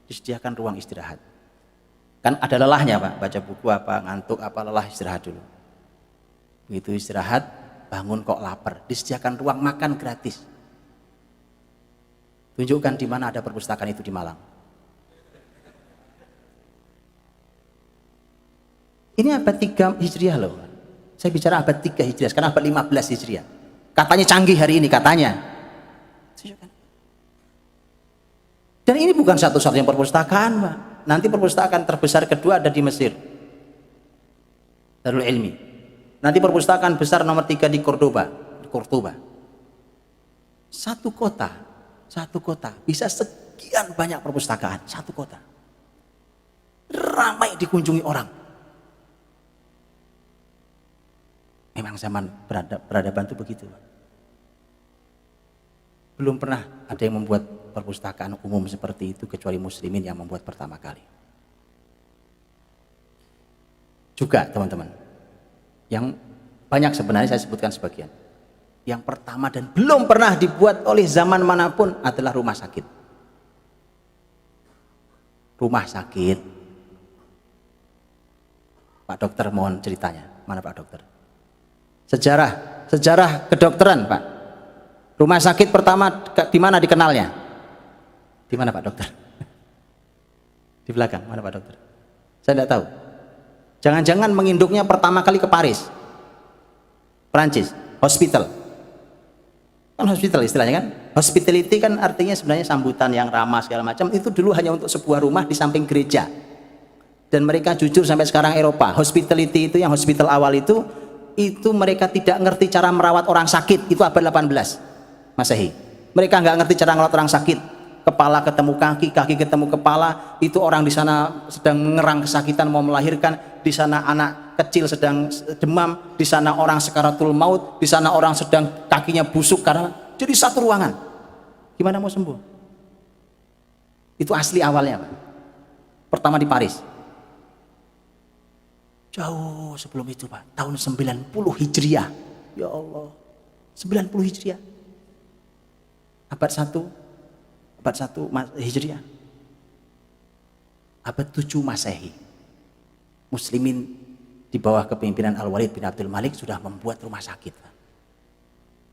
disediakan ruang istirahat. Kan ada lelahnya Pak, baca buku apa, ngantuk apa, lelah, istirahat dulu. Begitu istirahat, bangun kok lapar, disediakan ruang makan gratis. Tunjukkan di mana ada perpustakaan itu di Malang. Ini abad 3 Hijriah loh. Saya bicara abad 3 Hijriah, sekarang abad 15 Hijriah. Katanya canggih hari ini, katanya. Dan ini bukan satu-satunya perpustakaan Pak. Nanti perpustakaan terbesar kedua ada di Mesir, Darul Ilmi. Nanti perpustakaan besar nomor 3 di Cordoba. Satu kota bisa sekian banyak perpustakaan, satu kota. Ramai dikunjungi orang. Memang zaman peradaban itu begitu. Belum pernah ada yang membuat perpustakaan umum seperti itu kecuali muslimin yang membuat pertama kali. Juga teman-teman, yang banyak sebenarnya saya sebutkan sebagian. Yang pertama dan belum pernah dibuat oleh zaman manapun adalah rumah sakit. Rumah sakit. Pak dokter mohon ceritanya. Mana Pak dokter? Sejarah kedokteran Pak. Rumah sakit pertama di mana dikenalnya? Di mana Pak dokter? Di belakang, mana Pak dokter? Saya tidak tahu. Jangan-jangan menginduknya pertama kali ke Paris, Perancis, hospital. Kan hospital istilahnya kan? Hospitality kan artinya sebenarnya sambutan yang ramah segala macam. Itu dulu hanya untuk sebuah rumah di samping gereja. Dan mereka jujur sampai sekarang Eropa, hospitality itu yang hospital awal itu mereka tidak ngerti cara merawat orang sakit. Itu abad 18 Masehi. Mereka nggak ngerti cara ngerawat orang sakit. Kepala ketemu kaki, kaki ketemu kepala. Itu orang di sana sedang mengerang kesakitan mau melahirkan. Di sana anak kecil sedang demam. Di sana orang sekaratul maut. Di sana orang sedang kakinya busuk karena jadi satu ruangan. Gimana mau sembuh? Itu asli awalnya, Pak. Pertama di Paris. Jauh sebelum itu, Pak. Tahun 90 Hijriah. Ya Allah. 90 Hijriah. Abad 1 Hijriah. Abad 7 Masehi. Muslimin di bawah kepemimpinan Al-Walid bin Abdul Malik sudah membuat rumah sakit.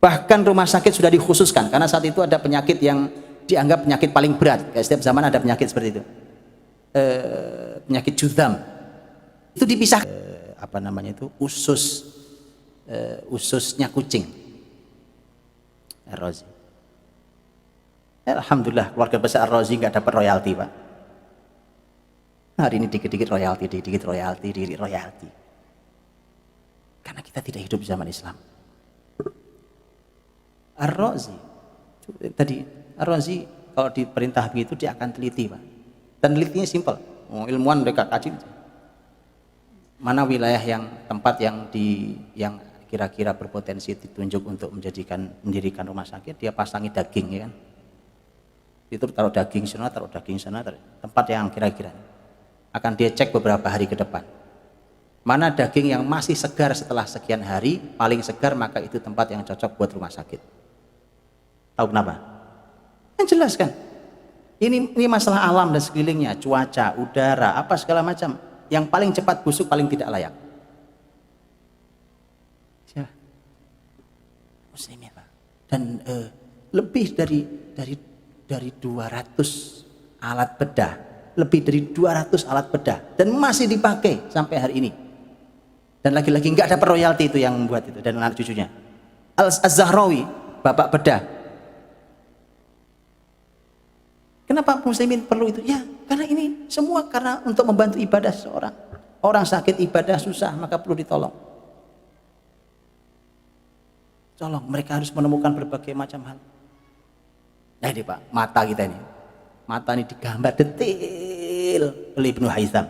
Bahkan rumah sakit sudah dikhususkan karena saat itu ada penyakit yang dianggap penyakit paling berat. Kayak setiap zaman ada penyakit seperti itu. Penyakit Judam. Itu dipisah ususnya kucing. Ar-Razi. Alhamdulillah keluarga besar Ar-Razi nggak dapat royalti, Pak. Hari ini dikit-dikit royalti, dikit-dikit royalti. Karena kita tidak hidup di zaman Islam. Ar-Razi kalau diperintah begitu dia akan teliti, Pak. Dan telitinya simpel. Ilmuwan mereka kaji. Mana wilayah tempat yang kira-kira berpotensi ditunjuk untuk mendirikan rumah sakit, dia pasangi daging, ya kan? Itu taruh daging sana, tempat yang kira-kira akan dia cek beberapa hari ke depan. Mana daging yang masih segar setelah sekian hari, paling segar, maka itu tempat yang cocok buat rumah sakit. Tahu kenapa? Yang jelas kan? Ini masalah alam dan sekelilingnya, cuaca, udara, apa segala macam. Yang paling cepat busuk paling tidak layak. Siapa? Muslimin, Pak. Dan lebih dari 200 alat bedah, lebih dari 200 alat bedah, dan masih dipakai sampai hari ini. Dan lagi-lagi nggak dapat royalti itu yang membuat itu dan anak cucunya. Az-Zahrawi, bapak bedah. Kenapa muslimin perlu itu? Ya, karena ini semua karena untuk membantu ibadah seseorang. Orang sakit ibadah susah, maka perlu ditolong. Tolong, mereka harus menemukan berbagai macam hal. Nah ini, Pak, mata kita ini. Mata ini digambar detail oleh Ibnu Haytham.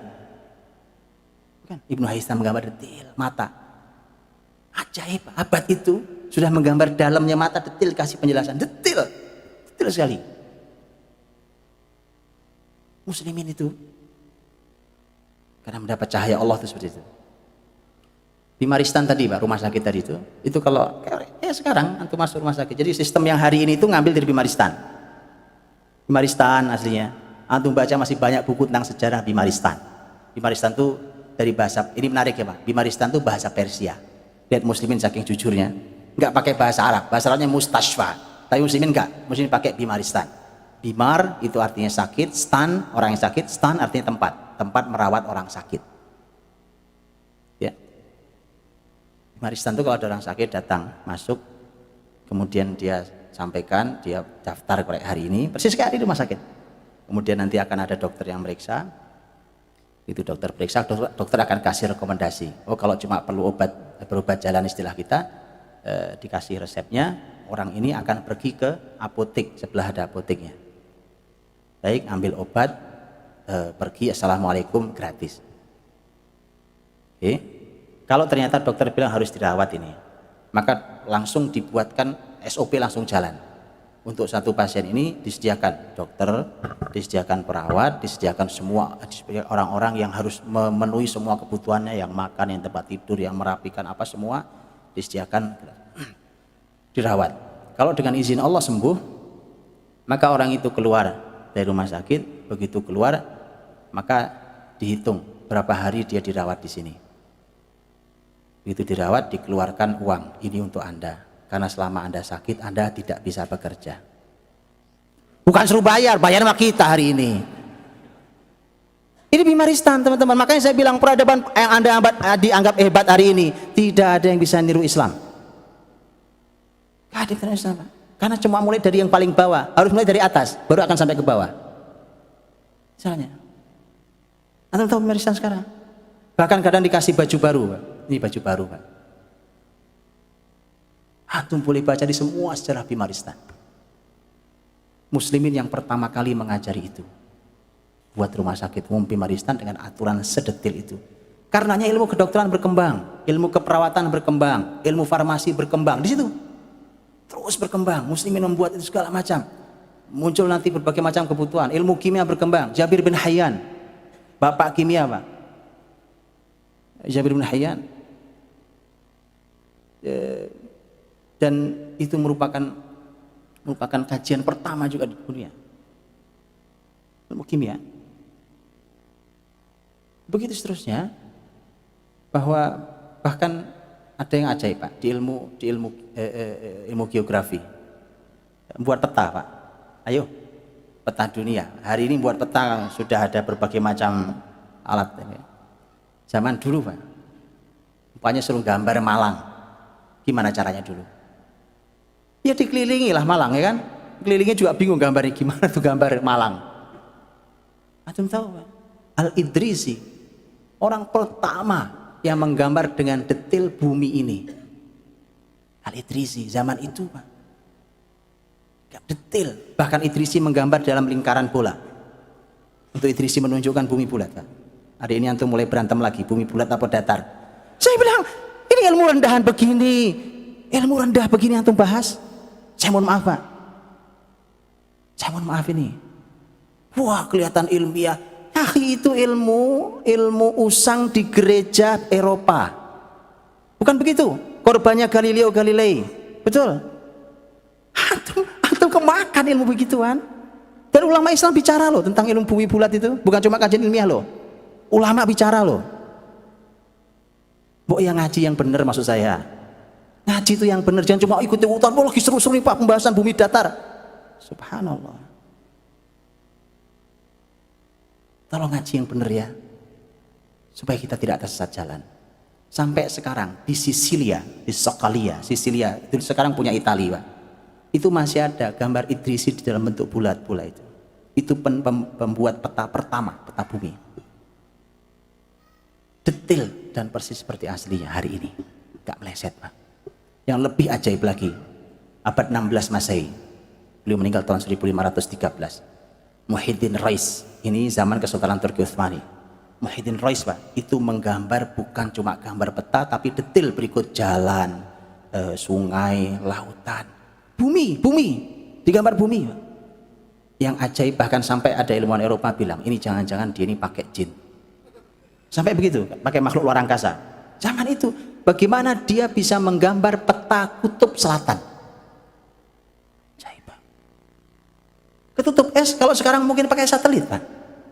Kan? Ibnu Haytham menggambar detail mata. Ajaib, abad itu sudah menggambar dalamnya mata detail, kasih penjelasan detail sekali. Muslimin itu karena mendapat cahaya Allah itu seperti itu. Di Maristan tadi, Pak, rumah sakit tadi itu kalau sekarang antum masuk rumah sakit. Jadi sistem yang hari ini itu ngambil dari Bimaristan. Bimaristan aslinya. Antum baca masih banyak buku tentang sejarah Bimaristan. Bimaristan itu dari bahasa, ini menarik ya, Pak. Bimaristan itu bahasa Persia. Lihat muslimin saking jujurnya, nggak pakai bahasa Arab. Bahasa Arabnya mustashfa. Tapi muslimin nggak. Muslimin pakai Bimaristan. Bimar itu artinya sakit, stan orang yang sakit, stan artinya tempat merawat orang sakit. Ya. Bimaristan itu kalau ada orang sakit datang, masuk, kemudian dia sampaikan, dia daftar kayak hari ini, persis kayak di rumah sakit. Kemudian nanti akan ada dokter yang meriksa, itu dokter periksa, dokter akan kasih rekomendasi. Oh, kalau cuma perlu berobat jalan istilah kita, dikasih resepnya, orang ini akan pergi ke apotek, sebelah ada apoteknya. Baik, ambil obat, pergi, assalamualaikum, gratis. Oke. Kalau ternyata dokter bilang harus dirawat ini, maka langsung dibuatkan SOP, langsung jalan. Untuk satu pasien ini disediakan dokter, disediakan perawat, disediakan semua orang-orang yang harus memenuhi semua kebutuhannya, yang makan, yang tempat tidur, yang merapikan apa semua disediakan, dirawat. Kalau dengan izin Allah sembuh, maka orang itu keluar dari rumah sakit. Begitu keluar, maka dihitung berapa hari dia dirawat di sini. Begitu dirawat, dikeluarkan uang, ini untuk Anda, karena selama Anda sakit Anda tidak bisa bekerja. Bukan suruh bayar sama kita hari ini. Ini Bimaristan, teman-teman. Makanya saya bilang peradaban yang Anda dianggap hebat hari ini, tidak ada yang bisa niru Islam. Gak ada yang Islam, Pak. Karena cuma mulai dari yang paling bawah, harus mulai dari atas, baru akan sampai ke bawah. Misalnya, antum tahu Bimaristan sekarang? Bahkan kadang dikasih baju baru, Pak. Ini baju baru, Pak. Antum boleh baca di semua sejarah Bimaristan. muslimin yang pertama kali mengajari itu. Buat rumah sakit umum Pimaristan dengan aturan sedetil itu. Karenanya ilmu kedokteran berkembang, ilmu keperawatan berkembang, ilmu farmasi berkembang di situ. Terus berkembang, muslimin membuat itu segala macam. Muncul nanti berbagai macam kebutuhan, ilmu kimia berkembang. Jabir bin Hayyan, bapak kimia Pak. Jabir bin Hayyan. Dan itu merupakan kajian pertama juga di dunia. Ilmu kimia. Begitu seterusnya, bahwa bahkan ada yang ajaib Pak di ilmu geografi. Buat peta Pak. Ayo, peta dunia. Hari ini buat peta sudah ada berbagai macam alat. Zaman dulu Pak, rupanya suruh gambar Malang. Gimana caranya dulu? Ya dikelilingi lah Malang ya kan. Kelilingi juga bingung gambarnya gimana tuh gambar Malang. Antum tahu Pak? Al-Idrisi, orang pertama yang menggambar dengan detail bumi ini. Al-Idrisi zaman itu Pak. Detail, bahkan Idrisi menggambar dalam lingkaran bola. Untuk Idrisi menunjukkan bumi bulat Pak. Hari ini antum mulai berantem lagi, bumi bulat apa datar. Saya bilang, ini ilmu rendahan begini, ilmu rendah begini antum bahas. Saya mohon maaf Pak. Saya mohon maaf ini. Wah kelihatan ilmiah. Itu ilmu usang di gereja Eropa. Bukan begitu? Korbannya Galileo Galilei. Betul? Antum kemakan ilmu begituan. Dan ulama Islam bicara loh tentang ilmu bumi bulat itu. Bukan cuma kajian ilmiah loh. Ulama bicara loh. Mbok yang ngaji yang benar maksud saya. Ngaji itu yang benar, jangan cuma ikuti urutan. Oh lagi seru-seru nih Pak pembahasan bumi datar. Subhanallah. Tolong ngaji yang benar ya. Supaya kita tidak tersesat jalan. Sampai sekarang di Sisilia, di Sicilia, Sisilia itu sekarang punya Italia Pak. Itu masih ada gambar Idrisi di dalam bentuk bulat bola itu. Itu pembuat peta pertama, peta bumi. Detail dan persis seperti aslinya hari ini. Gak meleset Pak. Yang lebih ajaib lagi, abad 16 Masehi. Beliau meninggal tahun 1513. Muhyiddin Rais, ini zaman Kesultanan Turki Utsmani. Muhyiddin Rais Pak, itu menggambar bukan cuma gambar peta tapi detail berikut jalan, sungai, lautan, bumi, digambar bumi Pak. Yang ajaib bahkan sampai ada ilmuwan Eropa bilang, ini jangan-jangan dia ini pakai jin. Sampai begitu, pakai makhluk luar angkasa. Zaman itu, bagaimana dia bisa menggambar peta kutub selatan? Ketutup es, kalau sekarang mungkin pakai satelit Pak.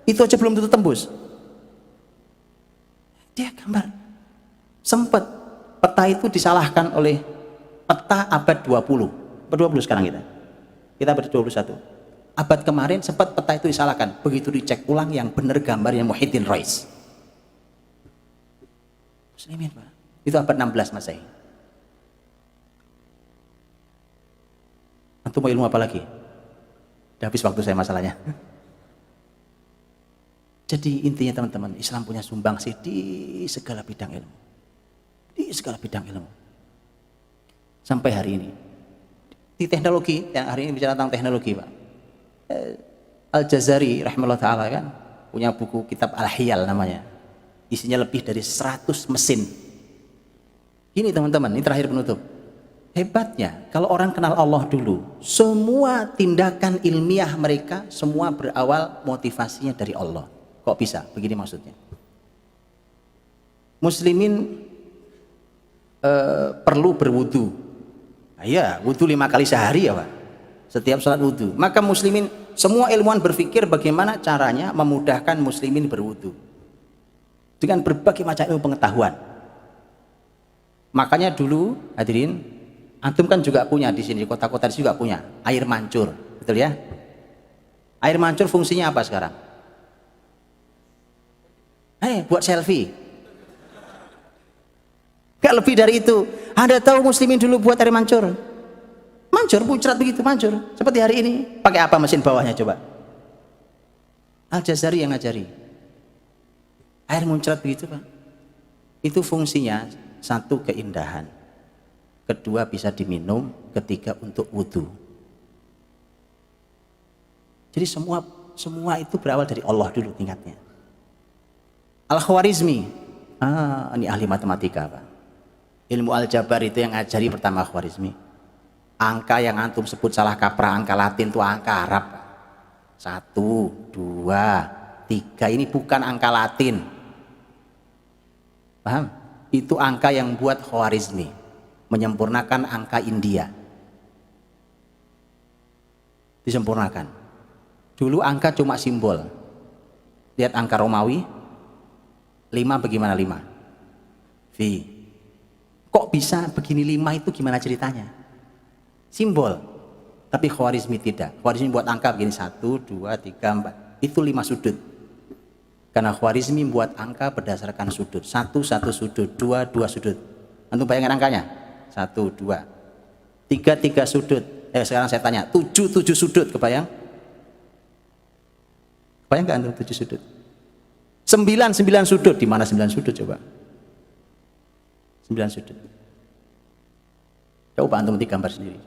Itu aja belum tentu tembus. Dia gambar. Sempat peta itu disalahkan oleh peta abad 20. Abad 20 sekarang kita. Kita abad 21. Abad kemarin sempat peta itu disalahkan. Begitu dicek ulang yang benar gambarnya Muhyiddin Rais. Muslimin Pak. Itu abad 16 Masehi. Antum mau ilmu apa lagi? Udah habis waktu saya masalahnya. Jadi intinya teman-teman, Islam punya sumbangsih di segala bidang ilmu. Di segala bidang ilmu. Sampai hari ini. Di teknologi, yang hari ini bicara tentang teknologi Pak. Al-Jazari rahimahullah ta'ala kan punya buku kitab Al-Hiyal namanya. Isinya lebih dari 100 mesin. Ini teman-teman, ini terakhir penutup. Hebatnya, kalau orang kenal Allah dulu, semua tindakan ilmiah mereka, semua berawal motivasinya dari Allah. Kok bisa? Begini maksudnya. Muslimin perlu berwudu. Iya, wudu 5 kali sehari ya Pak. Setiap sholat wudu. Maka muslimin, semua ilmuwan berpikir bagaimana caranya memudahkan muslimin berwudu. Dengan berbagai macam ilmu pengetahuan. Makanya dulu, hadirin, antum kan juga punya di sini, di kota-kota juga punya air mancur, betul ya? Air mancur fungsinya apa sekarang? Buat selfie. Gak lebih dari itu. Anda tahu muslimin dulu buat air mancur? Mancur, muncrat begitu, mancur. Seperti hari ini. Pakai apa mesin bawahnya coba? Al-Jazari yang ngajari. Air muncrat begitu Pak. Itu fungsinya satu keindahan. Kedua bisa diminum, ketiga untuk wudhu. Jadi semua itu berawal dari Allah dulu tingkatnya. Al-Khwarizmi, ini ahli matematika Pak. Ilmu aljabar itu yang ngajari pertama Khwarizmi. Angka yang antum sebut salah kaprah angka Latin itu angka Arab. 1, 2, 3 ini bukan angka Latin. Paham? Itu angka yang buat Khwarizmi, menyempurnakan angka India. Disempurnakan. Dulu angka cuma simbol. Lihat angka Romawi, 5 bagaimana 5? V. Kok bisa begini 5 itu gimana ceritanya? Simbol. Tapi Khwarizmi tidak. Khwarizmi buat angka begini 1, 2, 3, 4. Itu 5 sudut. Karena Khwarizmi buat angka berdasarkan sudut. 1 sudut, 2 sudut. Antum bayangkan angkanya? 1, 2, 3 sudut. Sekarang saya tanya, 7 sudut, kebayang? Kebayang nggak antum 7 sudut? 9 sudut. Di mana 9 sudut coba? 9 sudut. Coba antum gambar sendiri.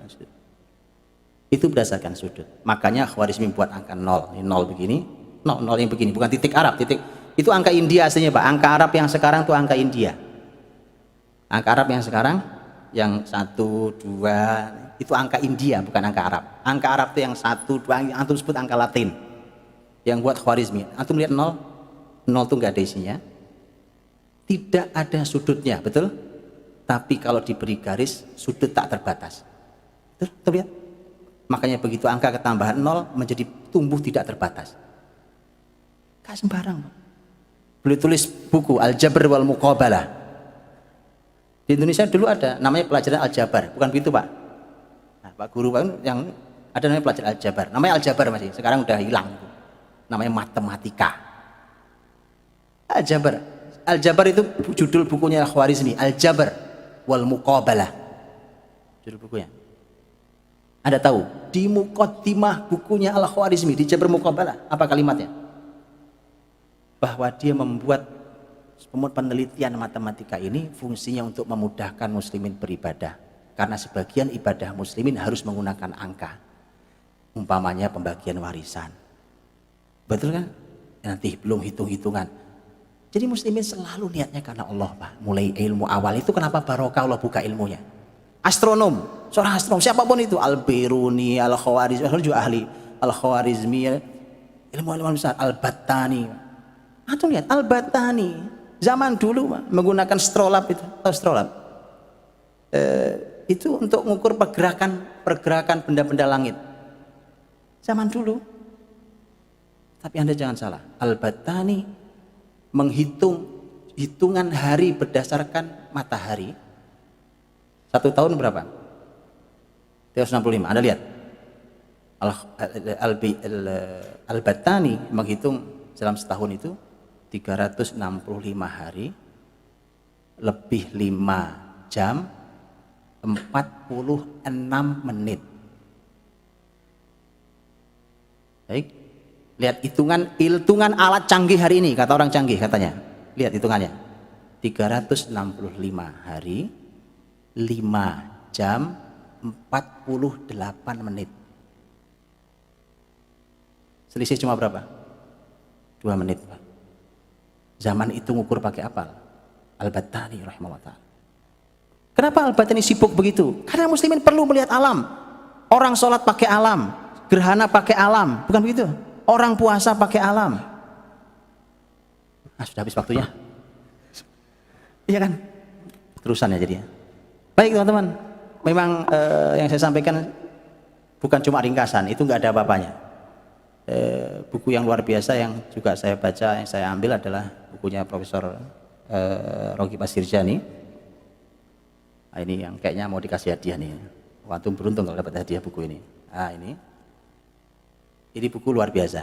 Itu berdasarkan sudut. Makanya Khwarizmi buat angka 0. Ini 0 begini, 0 yang begini, bukan titik Arab, titik. Itu angka India aslinya Pak. Angka Arab yang sekarang itu angka India. Angka Arab yang sekarang yang 1, 2 itu angka India, bukan angka Arab. Angka Arab itu yang 1, 2 antum sebut angka Latin. Yang buat Khwarizmi. Antum lihat 0 itu enggak ada isinya. Tidak ada sudutnya, betul? Tapi kalau diberi garis, sudut tak terbatas. Betul lihat? Makanya begitu angka ketambahan 0 menjadi tumbuh tidak terbatas. Gak sembarang. Beliau tulis buku Al-Jabr wal Muqabalah. Di Indonesia dulu ada namanya pelajaran Al-Jabar, bukan begitu Pak? Nah, Pak Guru Pak yang ada namanya pelajaran Al-Jabar. Namanya Al-Jabar masih, sekarang udah hilang. Namanya matematika. Al-Jabar. Al-Jabar itu judul bukunya Khwarizmi, Al-Jabr wal Muqabalah. Judul bukunya. Anda tahu, di muqaddimah bukunya Al-Khwarizmi, di Jabr Muqabalah, apa kalimatnya? Bahwa dia membuat penelitian matematika ini fungsinya untuk memudahkan muslimin beribadah. Karena sebagian ibadah muslimin harus menggunakan angka. Umpamanya pembagian warisan. Betul kan? Nanti belum hitung-hitungan. Jadi muslimin selalu niatnya karena Allah Pak. Mulai ilmu awal itu kenapa barokah Allah buka ilmunya. Astronom, seorang astronom siapapun itu, Al-Biruni, Al-Khwarizmi, juga ahli Al-Khwarizmi, ilmu besar, Al-Battani. Antum lihat Al-Battani zaman dulu Pak, menggunakan astrolab itu, astrolab. Itu untuk mengukur pergerakan benda-benda langit. Zaman dulu. Tapi Anda jangan salah, Al-Battani menghitung hitungan hari berdasarkan matahari. 1 tahun berapa? 365. Anda lihat. Al-Battani menghitung dalam setahun itu 365 hari lebih 5 jam 46 menit. Baik. Lihat hitungan alat canggih hari ini, kata orang canggih katanya. Lihat hitungannya. 365 hari 5 jam 48 menit. Selisih cuma berapa? 2 menit Pak. Zaman itu ngukur pakai apa? Al-Battani rahimahullah ta'ala. Kenapa Al-Battani sibuk begitu? Karena muslimin perlu melihat alam. Orang sholat pakai alam, gerhana pakai alam, bukan begitu? Orang puasa pakai alam. Sudah habis waktunya. Iya kan? Terusan ya jadinya. Baik teman-teman, memang yang saya sampaikan bukan cuma ringkasan, itu nggak ada apa-apanya. Buku yang luar biasa yang juga saya baca, yang saya ambil adalah bukunya Profesor Rogi Pasirjani. Nah, ini yang kayaknya mau dikasih hadiah nih. Antum beruntung kalau dapat hadiah buku ini. Nah ini buku luar biasa.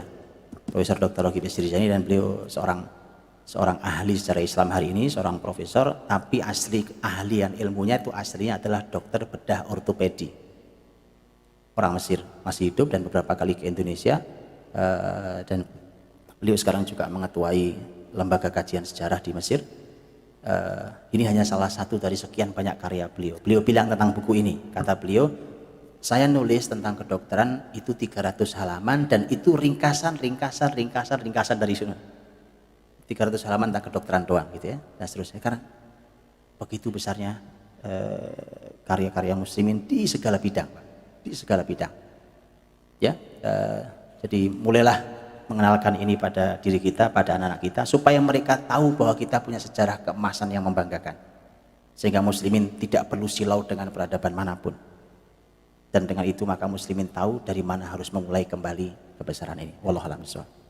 Profesor Dr. Rogi Pasirjani, dan beliau seorang ahli secara Islam hari ini, seorang profesor, tapi asli keahlian ilmunya itu aslinya adalah dokter bedah ortopedi. Orang Mesir, masih hidup dan beberapa kali ke Indonesia, dan beliau sekarang juga mengetuai lembaga kajian sejarah di Mesir. Ini hanya salah satu dari sekian banyak karya beliau. Beliau bilang tentang buku ini, kata beliau, Saya nulis tentang kedokteran itu 300 halaman dan itu ringkasan dari sini. 300 halaman tentang kedokteran doang gitu ya. Dan seterusnya karena begitu besarnya karya-karya muslimin di segala bidang, Pak. Di segala bidang. Ya, jadi mulailah mengenalkan ini pada diri kita, pada anak-anak kita supaya mereka tahu bahwa kita punya sejarah keemasan yang membanggakan. Sehingga muslimin tidak perlu silau dengan peradaban manapun. Dan dengan itu maka muslimin tahu dari mana harus memulai kembali kebesaran ini. Wallahu a'lam bishawab.